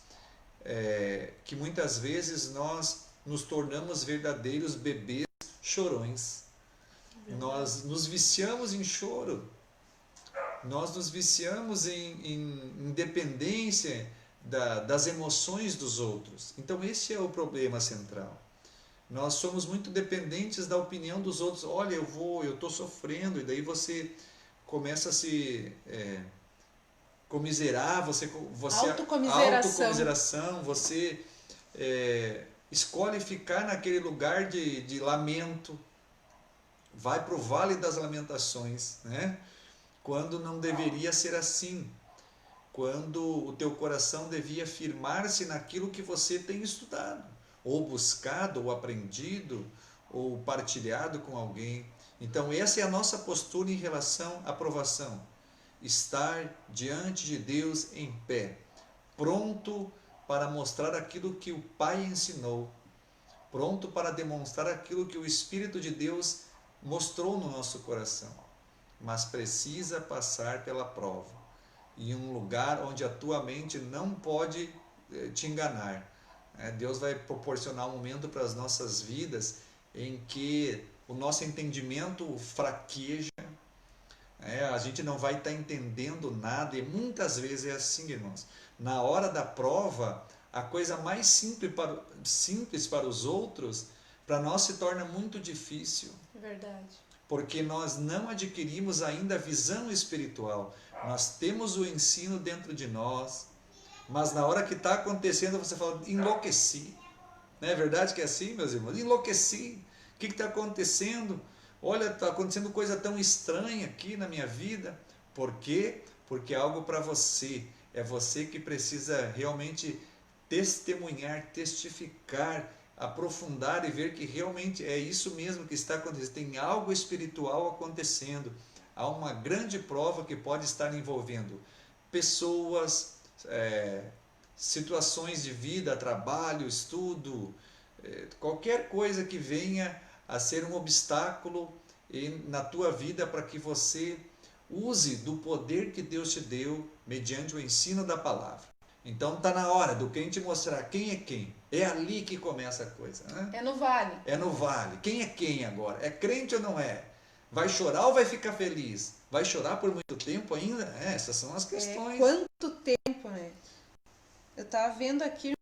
é que muitas vezes nós nos tornamos verdadeiros bebês chorões. Nós nos viciamos em choro, nós nos viciamos em dependência das emoções dos outros. Então esse é o problema central. Nós somos muito dependentes da opinião dos outros. Olha, eu estou sofrendo, e daí você começa a se comiserar, você autocomiseração, você escolhe ficar naquele lugar de lamento, vai para o vale das lamentações, né? Quando não deveria ser assim, quando o teu coração devia firmar-se naquilo que você tem estudado, ou buscado, ou aprendido, ou partilhado com alguém. Então essa é a nossa postura em relação à provação. Estar diante de Deus em pé, pronto para mostrar aquilo que o Pai ensinou, pronto para demonstrar aquilo que o Espírito de Deus mostrou no nosso coração, mas precisa passar pela prova, em um lugar onde a tua mente não pode te enganar. Deus vai proporcionar um momento para as nossas vidas em que o nosso entendimento fraqueja, a gente não vai estar entendendo nada, e muitas vezes é assim, irmãos. Na hora da prova, a coisa mais simples para os outros, para nós se torna muito difícil. É verdade. Porque nós não adquirimos ainda a visão espiritual. Nós temos o ensino dentro de nós, mas na hora que está acontecendo, você fala, enlouqueci. Não é verdade que é assim, meus irmãos? Enlouqueci. O que está acontecendo? Olha, está acontecendo coisa tão estranha aqui na minha vida. Por quê? Porque é algo para você. É você que precisa realmente testemunhar, testificar, aprofundar e ver que realmente é isso mesmo que está acontecendo. Tem algo espiritual acontecendo. Há uma grande prova que pode estar envolvendo pessoas, situações de vida, trabalho, estudo, qualquer coisa que venha a ser um obstáculo na tua vida para que você use do poder que Deus te deu mediante o ensino da palavra. Então está na hora do crente mostrar quem é quem. É ali que começa a coisa, né? É no vale. É no vale. Quem é quem agora? É crente ou não é? Vai chorar ou vai ficar feliz? Vai chorar por muito tempo ainda? Essas são as questões. Quanto tempo, né? Eu tava vendo aqui,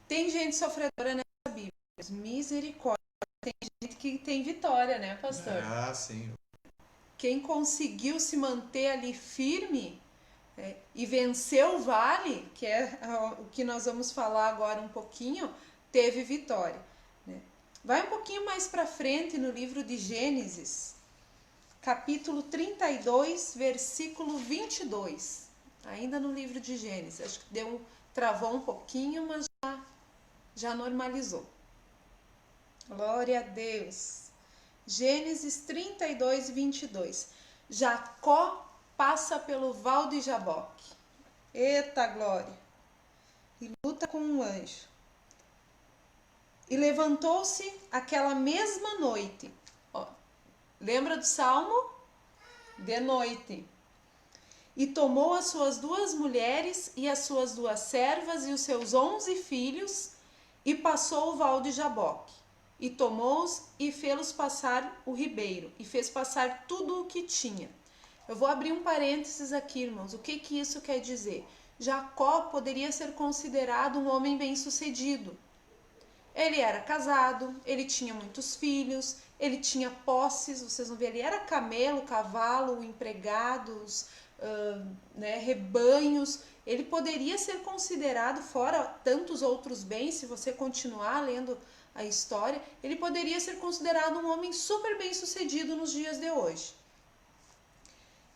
tem gente sofredora nessa Bíblia, misericórdia. Tem gente que tem vitória, né, pastor? Ah, sim. Quem conseguiu se manter ali firme e vencer o vale, que é o que nós vamos falar agora um pouquinho, teve vitória. Né? Vai um pouquinho mais para frente no livro de Gênesis, capítulo 32, versículo 22. Ainda no livro de Gênesis. Acho que travou um pouquinho, mas já normalizou. Glória a Deus. Gênesis 32, 22. Jacó passa pelo val de Jaboque. Eita glória! E luta com um anjo. E levantou-se aquela mesma noite. Ó, lembra do Salmo? De noite. E tomou as suas 2 mulheres e as suas 2 servas e os seus 11 filhos e passou o val de Jaboque. E tomou-os e fê-los passar o ribeiro e fez passar tudo o que tinha. Eu vou abrir um parênteses aqui, irmãos. O que isso quer dizer? Jacó poderia ser considerado um homem bem-sucedido. Ele era casado, ele tinha muitos filhos, ele tinha posses, vocês vão ver, ele era camelo, cavalo, empregados, rebanhos. Ele poderia ser considerado, fora tantos outros bens, se você continuar lendo a história, ele poderia ser considerado um homem super bem-sucedido nos dias de hoje.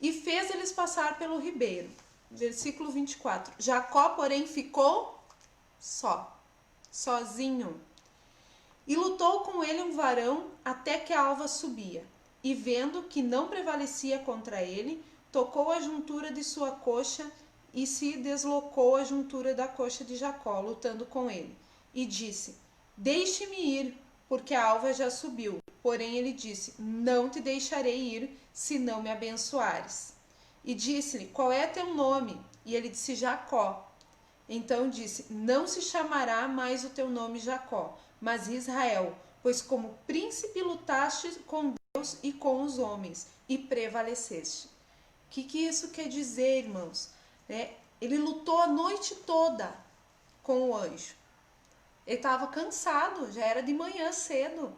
E fez eles passar pelo ribeiro. Versículo 24. Jacó, porém, ficou sozinho. E lutou com ele um varão até que a alva subia. E vendo que não prevalecia contra ele, tocou a juntura de sua coxa e se deslocou a juntura da coxa de Jacó, lutando com ele. E disse: Deixe-me ir, porque a alva já subiu. Porém ele disse: Não te deixarei ir, se não me abençoares. E disse-lhe: Qual é teu nome? E ele disse: Jacó. Então disse: Não se chamará mais o teu nome Jacó, mas Israel, pois como príncipe lutaste com Deus e com os homens, e prevaleceste. O que isso quer dizer, irmãos? Ele lutou a noite toda com o anjo. Ele estava cansado, já era de manhã cedo.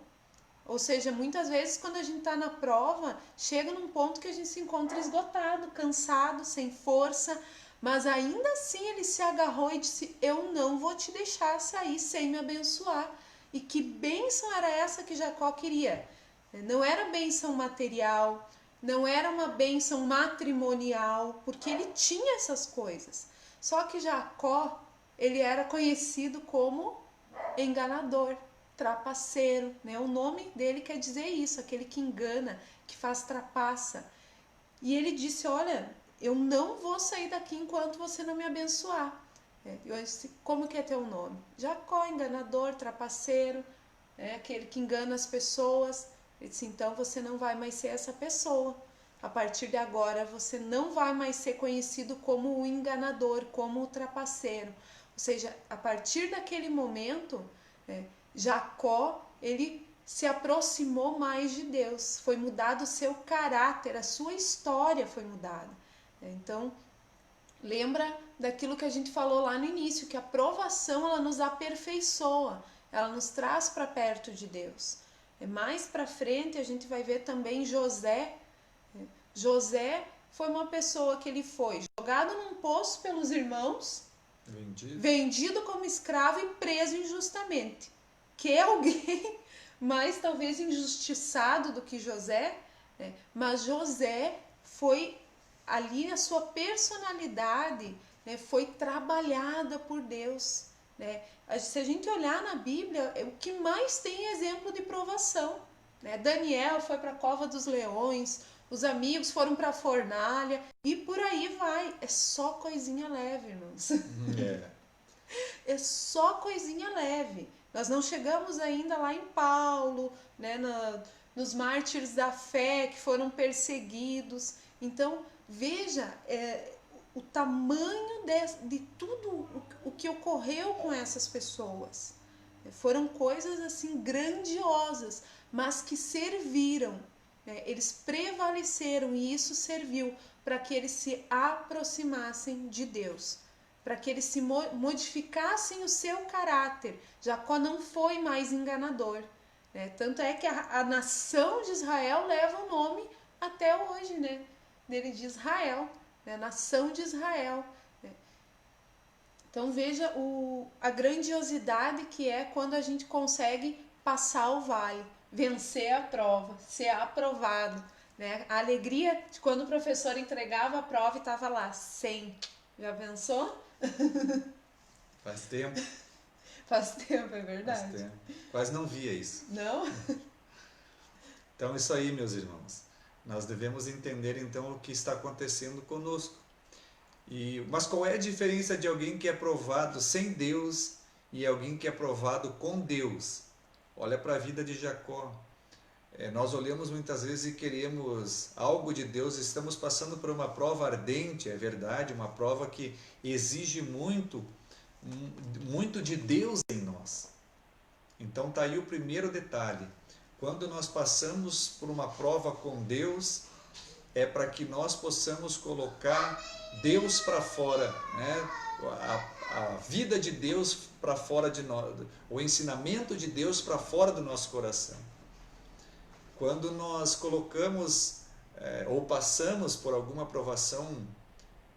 Ou seja, muitas vezes quando a gente está na prova, chega num ponto que a gente se encontra esgotado, cansado, sem força, mas ainda assim ele se agarrou e disse: Eu não vou te deixar sair sem me abençoar. E que bênção era essa que Jacó queria? Não era bênção material, não era uma bênção matrimonial, porque ele tinha essas coisas. Só que Jacó, ele era conhecido como enganador, trapaceiro, né? O nome dele quer dizer isso, aquele que engana, que faz trapaça. E ele disse: Olha, eu não vou sair daqui enquanto você não me abençoar. Eu disse: Como que é teu nome? Jacó, enganador, trapaceiro, aquele que engana as pessoas. Ele disse: Então você não vai mais ser essa pessoa. A partir de agora você não vai mais ser conhecido como o enganador, como o trapaceiro. Ou seja, a partir daquele momento, Jacó, ele se aproximou mais de Deus. Foi mudado o seu caráter, a sua história foi mudada. Então, lembra daquilo que a gente falou lá no início, que a provação ela nos aperfeiçoa, ela nos traz para perto de Deus. Mais para frente a gente vai ver também José. José foi uma pessoa que ele foi jogado num poço pelos irmãos, vendido como escravo e preso injustamente. Que é alguém mais talvez injustiçado do que José, mas José foi ali, a sua personalidade foi trabalhada por Deus. Se a gente olhar na Bíblia, o que mais tem é exemplo de provação. Daniel foi para a cova dos leões, os amigos foram para a fornalha e por aí vai. É só coisinha leve, irmãos. É só coisinha leve. Nós não chegamos ainda lá em Paulo, nos mártires da fé que foram perseguidos. Então, veja, o tamanho de tudo o que ocorreu com essas pessoas. Foram coisas assim grandiosas, mas que serviram, né? Eles prevaleceram e isso serviu para que eles se aproximassem de Deus, para que eles se modificassem o seu caráter. Jacó não foi mais enganador, né? Tanto é que a nação de Israel leva o nome até hoje, né? Dele de Israel, né? Nação de Israel. Né? Então veja a grandiosidade que é quando a gente consegue passar o vale, vencer a prova, ser aprovado. Né? A alegria de quando o professor entregava a prova e estava lá, 100. Já pensou? Faz tempo. Faz tempo, é verdade. Faz tempo. Quase não via isso. Não? Então, isso aí, meus irmãos. Nós devemos entender, então, o que está acontecendo conosco. Mas qual é a diferença de alguém que é provado sem Deus e alguém que é provado com Deus? Olha para a vida de Jacó. Nós olhamos muitas vezes e queremos algo de Deus, estamos passando por uma prova ardente, é verdade, uma prova que exige muito de Deus em nós. Então está aí o primeiro detalhe. Quando nós passamos por uma prova com Deus, é para que nós possamos colocar Deus para fora, né? A vida de Deus para fora de nós, o ensinamento de Deus para fora do nosso coração. Quando nós colocamos ou passamos por alguma provação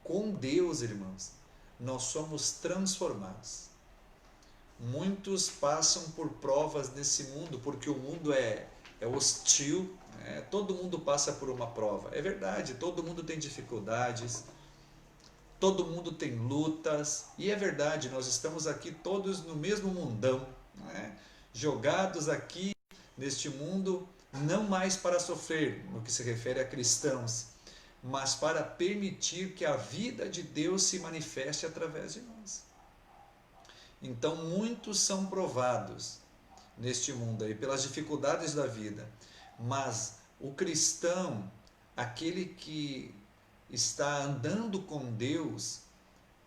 com Deus, irmãos, nós somos transformados. Muitos passam por provas nesse mundo, porque o mundo é hostil, né? Todo mundo passa por uma prova. É verdade, todo mundo tem dificuldades, todo mundo tem lutas, e é verdade, nós estamos aqui todos no mesmo mundão, né? Jogados aqui neste mundo, não mais para sofrer, no que se refere a cristãos, mas para permitir que a vida de Deus se manifeste através de nós. Então, muitos são provados neste mundo aí, pelas dificuldades da vida, mas o cristão, aquele que está andando com Deus,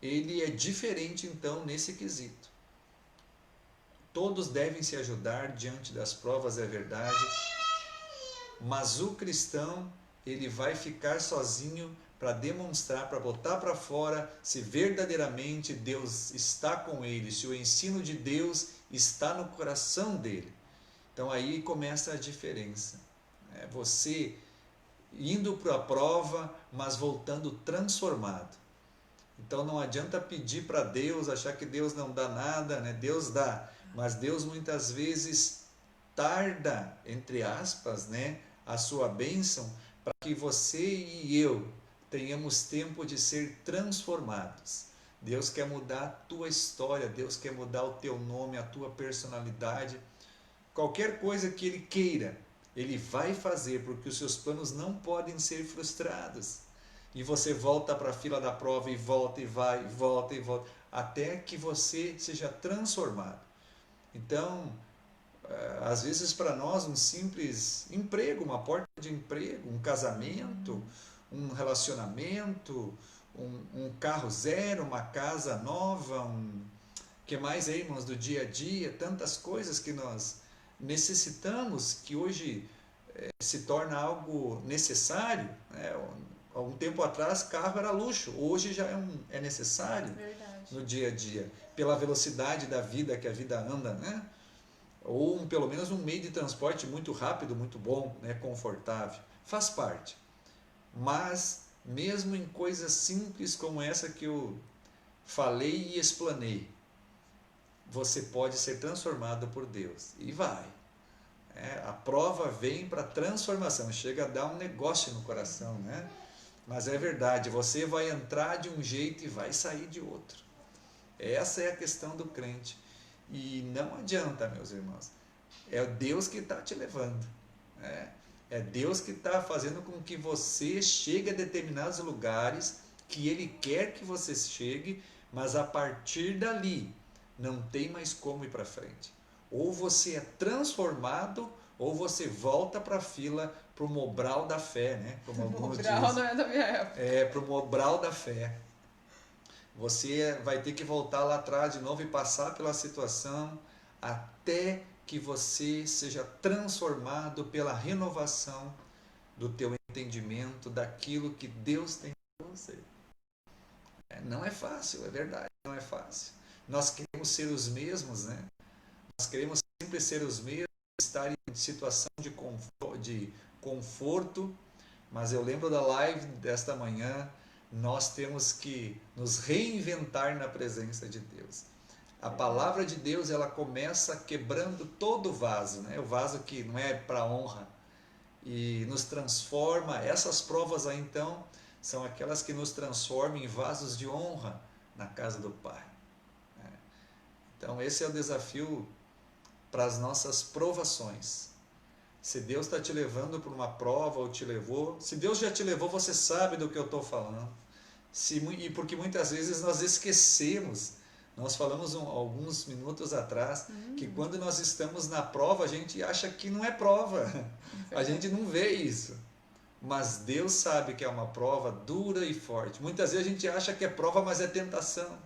ele é diferente então nesse quesito. Todos devem se ajudar diante das provas, é verdade, mas o cristão, ele vai ficar sozinho para demonstrar, para botar para fora se verdadeiramente Deus está com ele, se o ensino de Deus está no coração dele. Então aí começa a diferença. Você indo para a prova, mas voltando transformado. Então não adianta pedir para Deus, achar que Deus não dá nada, né? Deus dá, mas Deus muitas vezes tarda, entre aspas, né, a sua bênção, para que você e eu tenhamos tempo de ser transformados. Deus quer mudar a tua história, Deus quer mudar o teu nome, a tua personalidade. Qualquer coisa que Ele queira, Ele vai fazer, porque os seus planos não podem ser frustrados. E você volta para a fila da prova e volta e vai, e volta e volta, até que você seja transformado. Então, às vezes para nós um simples emprego, uma porta de emprego, um casamento, um relacionamento, um carro zero, uma casa nova, que mais aí, irmãos, do dia a dia, tantas coisas que nós necessitamos, que hoje se torna algo necessário, né? Há um tempo atrás carro era luxo, hoje já é necessário. Verdade. No dia a dia, pela velocidade da vida que a vida anda, né? Ou pelo menos um meio de transporte muito rápido, muito bom, né? Confortável, faz parte. Mas mesmo em coisas simples como essa que eu falei e explanei, você pode ser transformado por Deus, e vai. A prova vem para transformação, chega a dar um negócio no coração, né? Mas é verdade, você vai entrar de um jeito e vai sair de outro. Essa é a questão do crente. E não adianta, meus irmãos, é Deus que está te levando. É Deus que está fazendo com que você chegue a determinados lugares que Ele quer que você chegue, mas a partir dali não tem mais como ir para frente. Ou você é transformado, ou você volta para a fila, para o Mobral da fé, né? Como Mobral não é da minha época. Para o Mobral da fé. Você vai ter que voltar lá atrás de novo e passar pela situação até que você seja transformado pela renovação do teu entendimento daquilo que Deus tem para você. Não é fácil, é verdade, não é fácil. Nós queremos ser os mesmos, né? Nós queremos sempre ser os mesmos, estar em situação de conforto, mas eu lembro da live desta manhã, nós temos que nos reinventar na presença de Deus. A palavra de Deus, ela começa quebrando todo o vaso, né? O vaso que não é para honra, e nos transforma. Essas provas aí então são aquelas que nos transformam em vasos de honra na casa do Pai. Então esse é o desafio para as nossas provações. Se Deus está te levando para uma prova ou te levou, se Deus já te levou, você sabe do que eu estou falando. E porque muitas vezes nós esquecemos, nós falamos alguns minutos atrás, que quando nós estamos na prova, a gente acha que não é prova, a gente não vê isso. Mas Deus sabe que é uma prova dura e forte. Muitas vezes a gente acha que é prova, mas é tentação.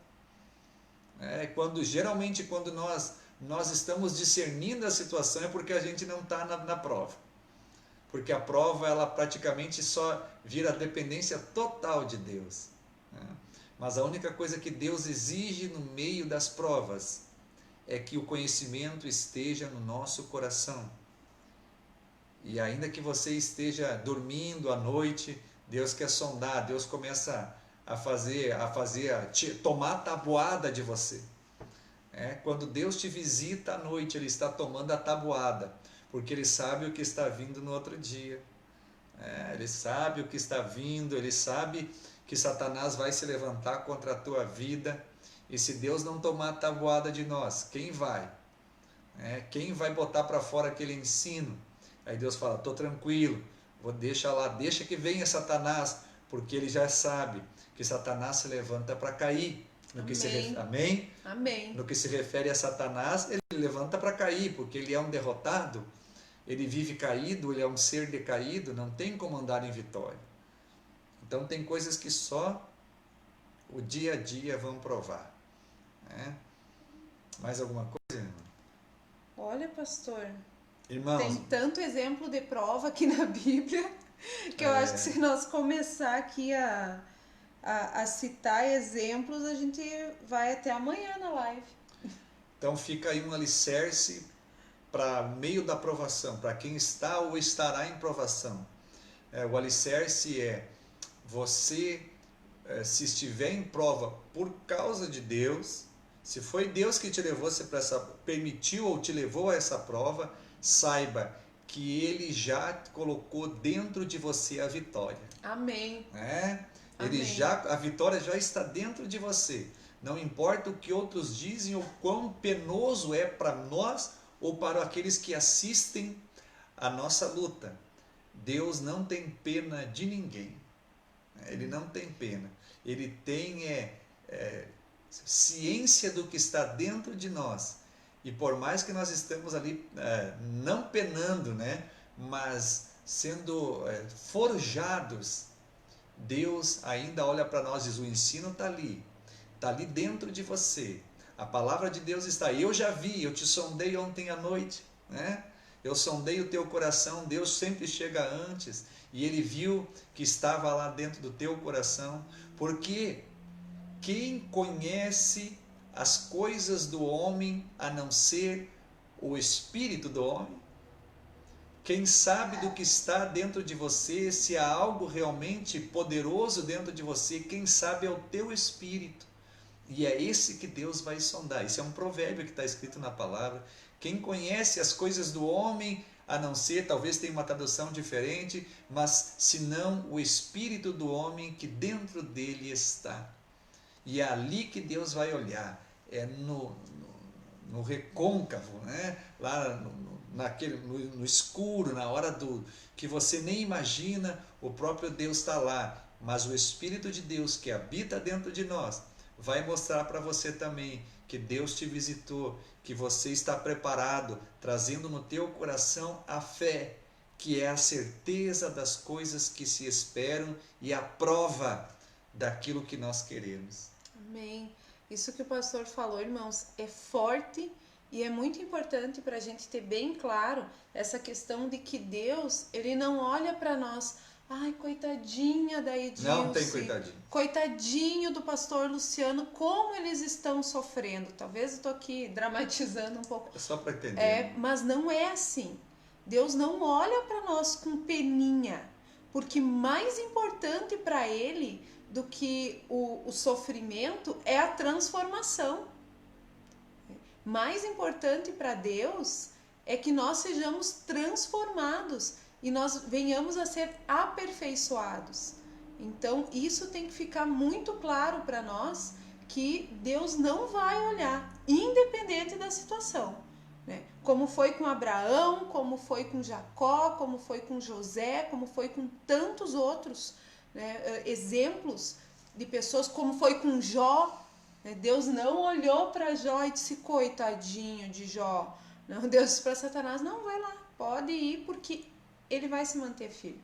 Geralmente quando nós estamos discernindo a situação é porque a gente não está na prova. Porque a prova, ela praticamente só vira dependência total de Deus. Mas a única coisa que Deus exige no meio das provas é que o conhecimento esteja no nosso coração. E ainda que você esteja dormindo à noite, Deus quer sondar, Deus começa a tomar a tabuada de você. Quando Deus te visita à noite, Ele está tomando a tabuada, porque Ele sabe o que está vindo no outro dia. Ele sabe o que está vindo, Ele sabe que Satanás vai se levantar contra a tua vida. E se Deus não tomar a tabuada de nós, quem vai? Quem vai botar para fora aquele ensino? Aí Deus fala, estou tranquilo, deixa que venha Satanás, porque Ele já sabe que Satanás se levanta para cair. Amém? Amém? No que se refere a Satanás, ele levanta para cair, porque ele é um derrotado, ele vive caído, ele é um ser decaído, não tem como andar em vitória. Então tem coisas que só o dia a dia vão provar. Mais alguma coisa, irmã? Olha, pastor, irmãos, tem tanto exemplo de prova aqui na Bíblia que eu acho que se nós começar aqui a citar exemplos, a gente vai até amanhã na live. Então fica aí um alicerce para meio da provação, para quem está ou estará em provação. O alicerce é você, se estiver em prova por causa de Deus, se foi Deus que te levou, permitiu ou te levou a essa prova, saiba que Ele já colocou dentro de você a vitória. Amém. A vitória já está dentro de você. Não importa o que outros dizem ou quão penoso é para nós ou para aqueles que assistem a nossa luta. Deus não tem pena de ninguém. Ele não tem pena. Ele tem ciência do que está dentro de nós. E por mais que nós estamos ali não penando, mas sendo forjados, Deus ainda olha para nós e diz, o ensino está ali dentro de você. A palavra de Deus está aí. Eu já vi, eu te sondei ontem à noite, eu sondei o teu coração. Deus sempre chega antes, e Ele viu que estava lá dentro do teu coração, porque quem conhece as coisas do homem a não ser o Espírito do homem? Quem sabe do que está dentro de você, se há algo realmente poderoso dentro de você, quem sabe é o teu Espírito. E é esse que Deus vai sondar. Isso é um provérbio que está escrito na palavra. Quem conhece as coisas do homem, a não ser, talvez tenha uma tradução diferente, mas senão o Espírito do homem que dentro dele está. E é ali que Deus vai olhar, no recôncavo, lá no escuro, na hora que você nem imagina, o próprio Deus está lá. Mas o Espírito de Deus que habita dentro de nós vai mostrar para você também que Deus te visitou, que você está preparado, trazendo no teu coração a fé, que é a certeza das coisas que se esperam e a prova daquilo que nós queremos. Amém. Isso que o pastor falou, irmãos, é forte e é muito importante para a gente ter bem claro essa questão de que Deus, ele não olha para nós, ai, coitadinha da Não tem Edilce, coitadinho. coitadinho do pastor Luciano, como eles estão sofrendo. Talvez eu estou aqui dramatizando um pouco. É só para entender. Mas não é assim. Deus não olha para nós com peninha, porque mais importante para ele do que o sofrimento é a transformação. Mais importante para Deus é que nós sejamos transformados e nós venhamos a ser aperfeiçoados. Então, isso tem que ficar muito claro para nós, que Deus não vai olhar, independente da situação. Né? Como foi com Abraão, como foi com Jacó, como foi com José, como foi com tantos outros, né, exemplos de pessoas, como foi com Jó. Deus não olhou para Jó e disse, coitadinho de Jó. Não, Deus disse para Satanás, não, vai lá, pode ir, porque ele vai se manter firme.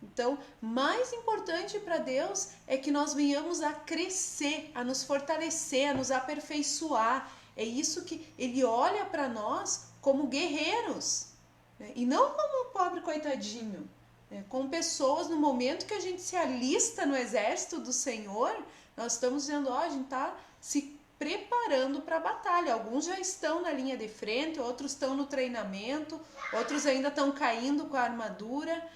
Então, mais importante para Deus é que nós venhamos a crescer, a nos fortalecer, a nos aperfeiçoar. É isso que ele olha para nós como guerreiros, né? E não como um pobre coitadinho. Né? Como pessoas, no momento que a gente se alista no exército do Senhor, nós estamos dizendo, ó, a gente está se preparando para a batalha. Alguns já estão na linha de frente, outros estão no treinamento, outros ainda estão caindo com a armadura.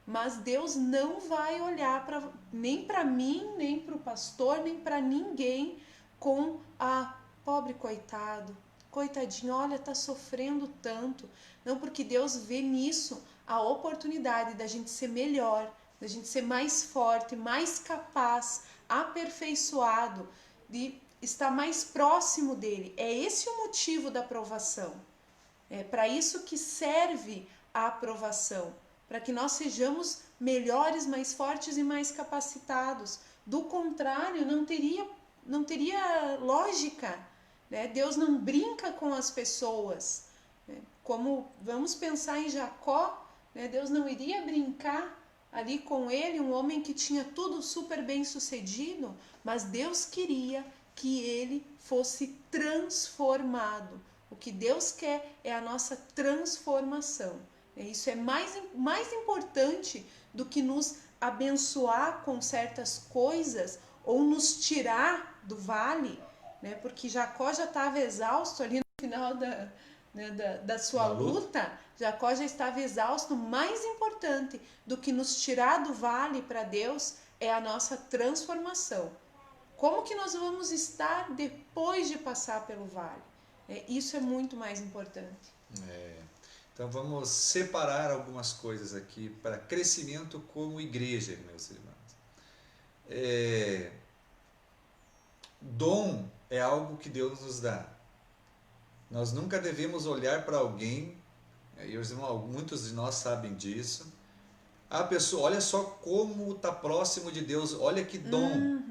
Mas Deus não vai olhar nem para mim, nem para o pastor, nem para ninguém com a pobre coitado, coitadinho, olha, está sofrendo tanto. Não, porque Deus vê nisso a oportunidade da gente ser melhor, da gente ser mais forte, mais capaz, aperfeiçoado, de estar mais próximo dele. É esse o motivo da aprovação. É para isso que serve a aprovação, para que nós sejamos melhores, mais fortes e mais capacitados. Do contrário, não teria lógica. Né? Deus não brinca com as pessoas. Né? Como vamos pensar em Jacó, né? Deus não iria brincar ali com ele, um homem que tinha tudo super bem sucedido, mas Deus queria que ele fosse transformado. O que Deus quer é a nossa transformação. Isso é mais importante do que nos abençoar com certas coisas ou nos tirar do vale, né? Porque Jacó já estava exausto ali no final da sua luta. Jacó já estava exausto. Mais importante do que nos tirar do vale para Deus é a nossa transformação. Como que nós vamos estar depois de passar pelo vale? Isso é muito mais importante. Então vamos separar algumas coisas aqui para crescimento como igreja, meus irmãos. Dom é algo que Deus nos dá. Nós nunca devemos olhar para alguém, muitos de nós sabem disso. A pessoa, olha só como está próximo de Deus, olha que dom.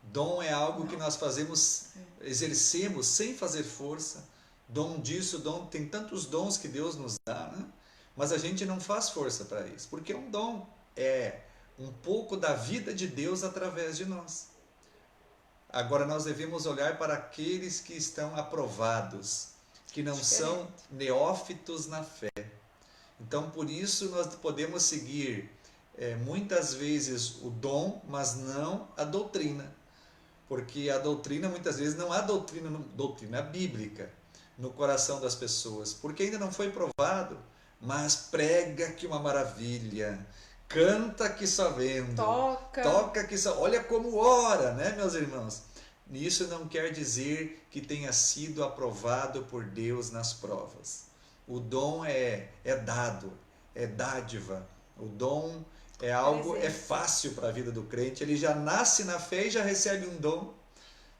Dom é algo que nós fazemos, exercemos sem fazer força. Dom disso, tem tantos dons que Deus nos dá, né? Mas a gente não faz força para isso, porque um dom é um pouco da vida de Deus através de nós. Agora nós devemos olhar para aqueles que estão aprovados, que não são neófitos na fé. Então por isso nós podemos seguir muitas vezes o dom, mas não a doutrina. Porque a doutrina, muitas vezes, não há doutrina bíblica no coração das pessoas, porque ainda não foi provado, mas prega que uma maravilha, canta que só vendo, toca que só... Olha como ora, né, meus irmãos? Isso não quer dizer que tenha sido aprovado por Deus nas provas. O dom é dado, é dádiva. O dom é algo, é fácil para a vida do crente. Ele já nasce na fé e já recebe um dom.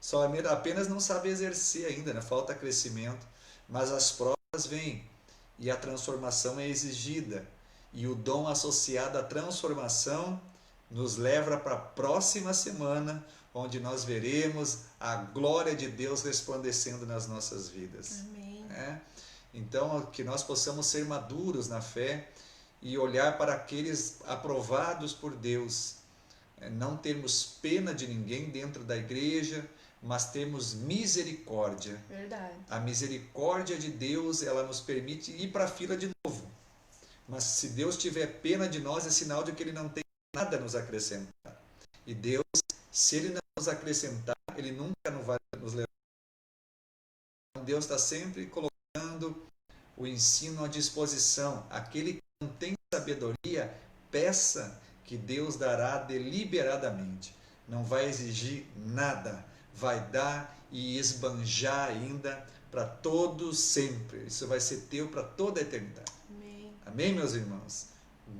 Só apenas não sabe exercer ainda, né? Falta crescimento. Mas as provas vêm e a transformação é exigida. E o dom associado à transformação nos leva para a próxima semana, onde nós veremos a glória de Deus resplandecendo nas nossas vidas. Amém. Então, que nós possamos ser maduros na fé e olhar para aqueles aprovados por Deus, não termos pena de ninguém dentro da igreja, mas termos misericórdia. Verdade. A misericórdia de Deus, ela nos permite ir para a fila de novo. Mas se Deus tiver pena de nós, é sinal de que Ele não tem nada a nos acrescentar. E Deus, se Ele não nos acrescentar, Ele nunca vai nos levar. Deus está sempre colocando o ensino à disposição. Aquele que não tem sabedoria, peça que Deus dará deliberadamente. Não vai exigir nada, vai dar e esbanjar ainda para todos sempre. Isso vai ser teu para toda a eternidade. Amém. Amém, meus irmãos?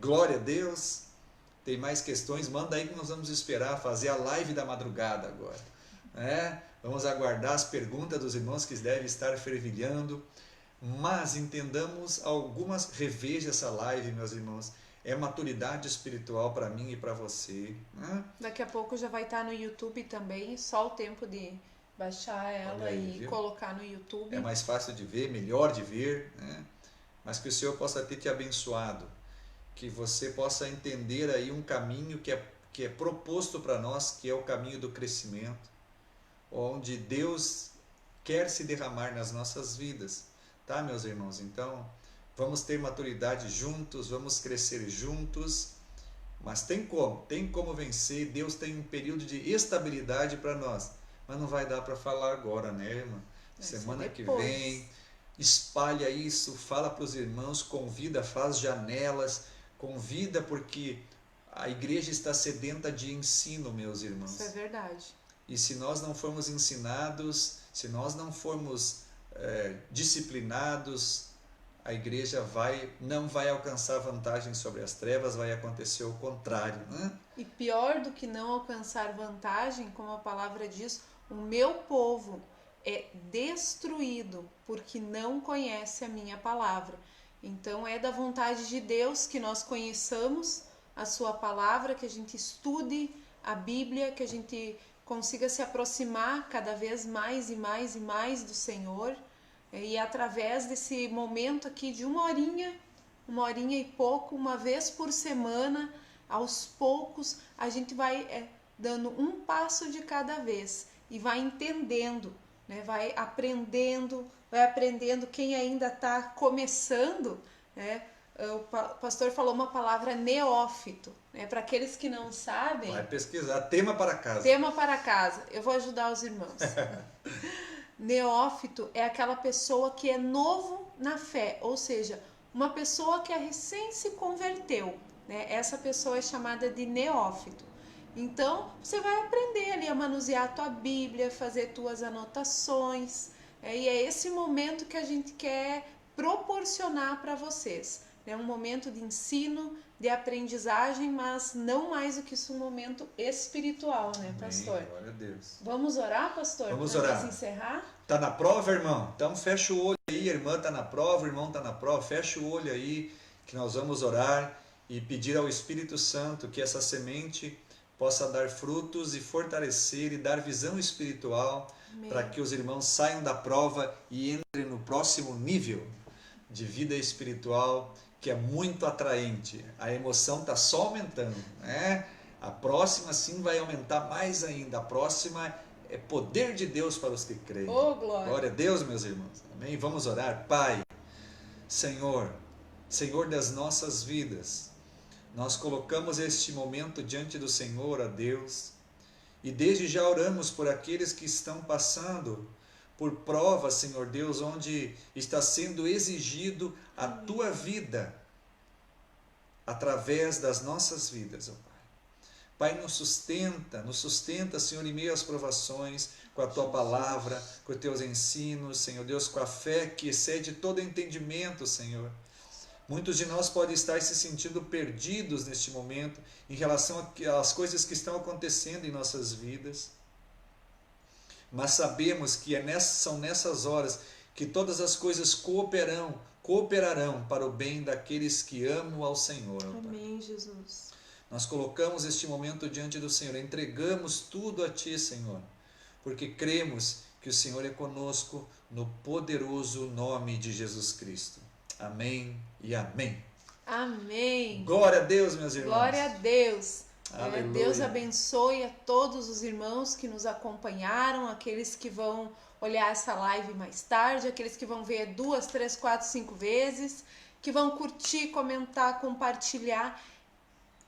Glória a Deus. Tem mais questões? Manda aí que nós vamos esperar fazer a live da madrugada agora. Vamos aguardar as perguntas dos irmãos que devem estar fervilhando. Mas entendamos algumas, reveja essa live, meus irmãos. É maturidade espiritual para mim e para você. Daqui a pouco já vai estar no YouTube também, só o tempo de baixar ela aí, e colocar no YouTube. É mais fácil de ver, melhor de ver, mas que o Senhor possa ter te abençoado, que você possa entender aí um caminho que é proposto para nós, que é o caminho do crescimento, onde Deus quer se derramar nas nossas vidas, tá, meus irmãos? Então, vamos ter maturidade juntos, vamos crescer juntos, mas tem como vencer. Deus tem um período de estabilidade para nós, mas não vai dar para falar agora, né, irmã? Semana que vem, espalha isso, fala para os irmãos, convida, faz janelas, convida, porque a igreja está sedenta de ensino, meus irmãos. Isso é verdade. E se nós não formos ensinados, se nós não formos disciplinados, a igreja não vai alcançar vantagem sobre as trevas, vai acontecer o contrário. E pior do que não alcançar vantagem, como a palavra diz, o meu povo é destruído porque não conhece a minha palavra. Então é da vontade de Deus que nós conheçamos a sua palavra, que a gente estude a Bíblia, que a gente consiga se aproximar cada vez mais e mais e mais do Senhor. E através desse momento aqui de uma horinha e pouco, uma vez por semana, aos poucos, a gente vai dando um passo de cada vez e vai entendendo, né? Vai aprendendo quem ainda está começando, né? O pastor falou uma palavra neófito, né? Para aqueles que não sabem... Vai pesquisar, tema para casa. Tema para casa, eu vou ajudar os irmãos. Neófito é aquela pessoa que é novo na fé, ou seja, uma pessoa que recém se converteu, né? Essa pessoa é chamada de neófito. Então, você vai aprender ali a manusear a tua Bíblia, fazer tuas anotações, e é esse momento que a gente quer proporcionar para vocês. É um momento de ensino, de aprendizagem, mas não mais do que isso, um momento espiritual, né, pastor? Amém, glória a Deus. Vamos orar, pastor? Vamos orar. Vamos encerrar? Tá na prova, irmão? Então fecha o olho aí, a irmã tá na prova, o irmão tá na prova, fecha o olho aí, que nós vamos orar e pedir ao Espírito Santo que essa semente possa dar frutos e fortalecer e dar visão espiritual, para que os irmãos saiam da prova e entrem no próximo nível de vida espiritual, que é muito atraente. A emoção está só aumentando, né? A próxima sim vai aumentar mais ainda. A próxima é poder de Deus para os que creem. Oh, glória. Glória a Deus, meus irmãos. Amém? Vamos orar. Pai, Senhor das nossas vidas, nós colocamos este momento diante do Senhor, a Deus, e desde já oramos por aqueles que estão passando por provas, Senhor Deus, onde está sendo exigido a Tua vida através das nossas vidas, ó Pai. Pai, nos sustenta, Senhor, em meio às provações, com a Tua palavra, com os Teus ensinos, Senhor Deus, com a fé que excede todo entendimento, Senhor. Muitos de nós podem estar se sentindo perdidos neste momento em relação às coisas que estão acontecendo em nossas vidas. Mas sabemos que são nessas horas que todas as coisas cooperarão para o bem daqueles que amam ao Senhor. Amém, Jesus. Nós colocamos este momento diante do Senhor, entregamos tudo a Ti, Senhor, porque cremos que o Senhor é conosco no poderoso nome de Jesus Cristo. Amém e amém. Amém. Glória a Deus, meus irmãos. Glória a Deus. Aleluia. Deus abençoe a todos os irmãos que nos acompanharam, aqueles que vão olhar essa live mais tarde, aqueles que vão ver 2, 3, 4, 5 vezes, que vão curtir, comentar, compartilhar.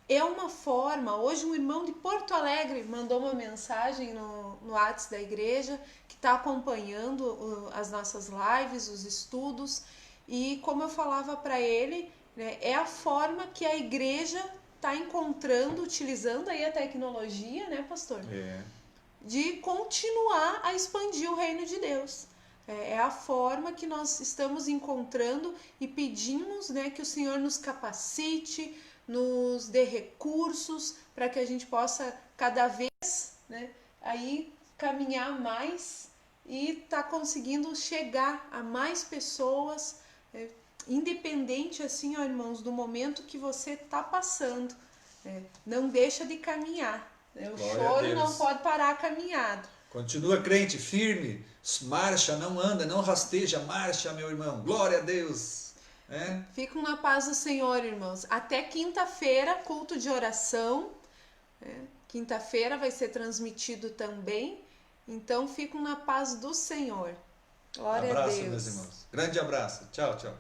É uma forma, hoje um irmão de Porto Alegre mandou uma mensagem no WhatsApp da igreja, que está acompanhando as nossas lives, os estudos, e como eu falava para ele, né, é a forma que a igreja está encontrando, utilizando aí a tecnologia, né, pastor? De continuar a expandir o reino de Deus. É a forma que nós estamos encontrando e pedimos, né, que o Senhor nos capacite, nos dê recursos para que a gente possa cada vez, né, aí caminhar mais e tá conseguindo chegar a mais pessoas, independente assim, ó, irmãos, do momento que você está passando. Não deixa de caminhar. O choro não pode parar a caminhada. Continua crente, firme, marcha, não anda, não rasteja, marcha, meu irmão. Glória a Deus. Fiquem na paz do Senhor, irmãos. Até quinta-feira, culto de oração. Quinta-feira vai ser transmitido também. Então, fiquem na paz do Senhor. Glória a Deus. Abraço, meus irmãos. Grande abraço. Tchau, tchau.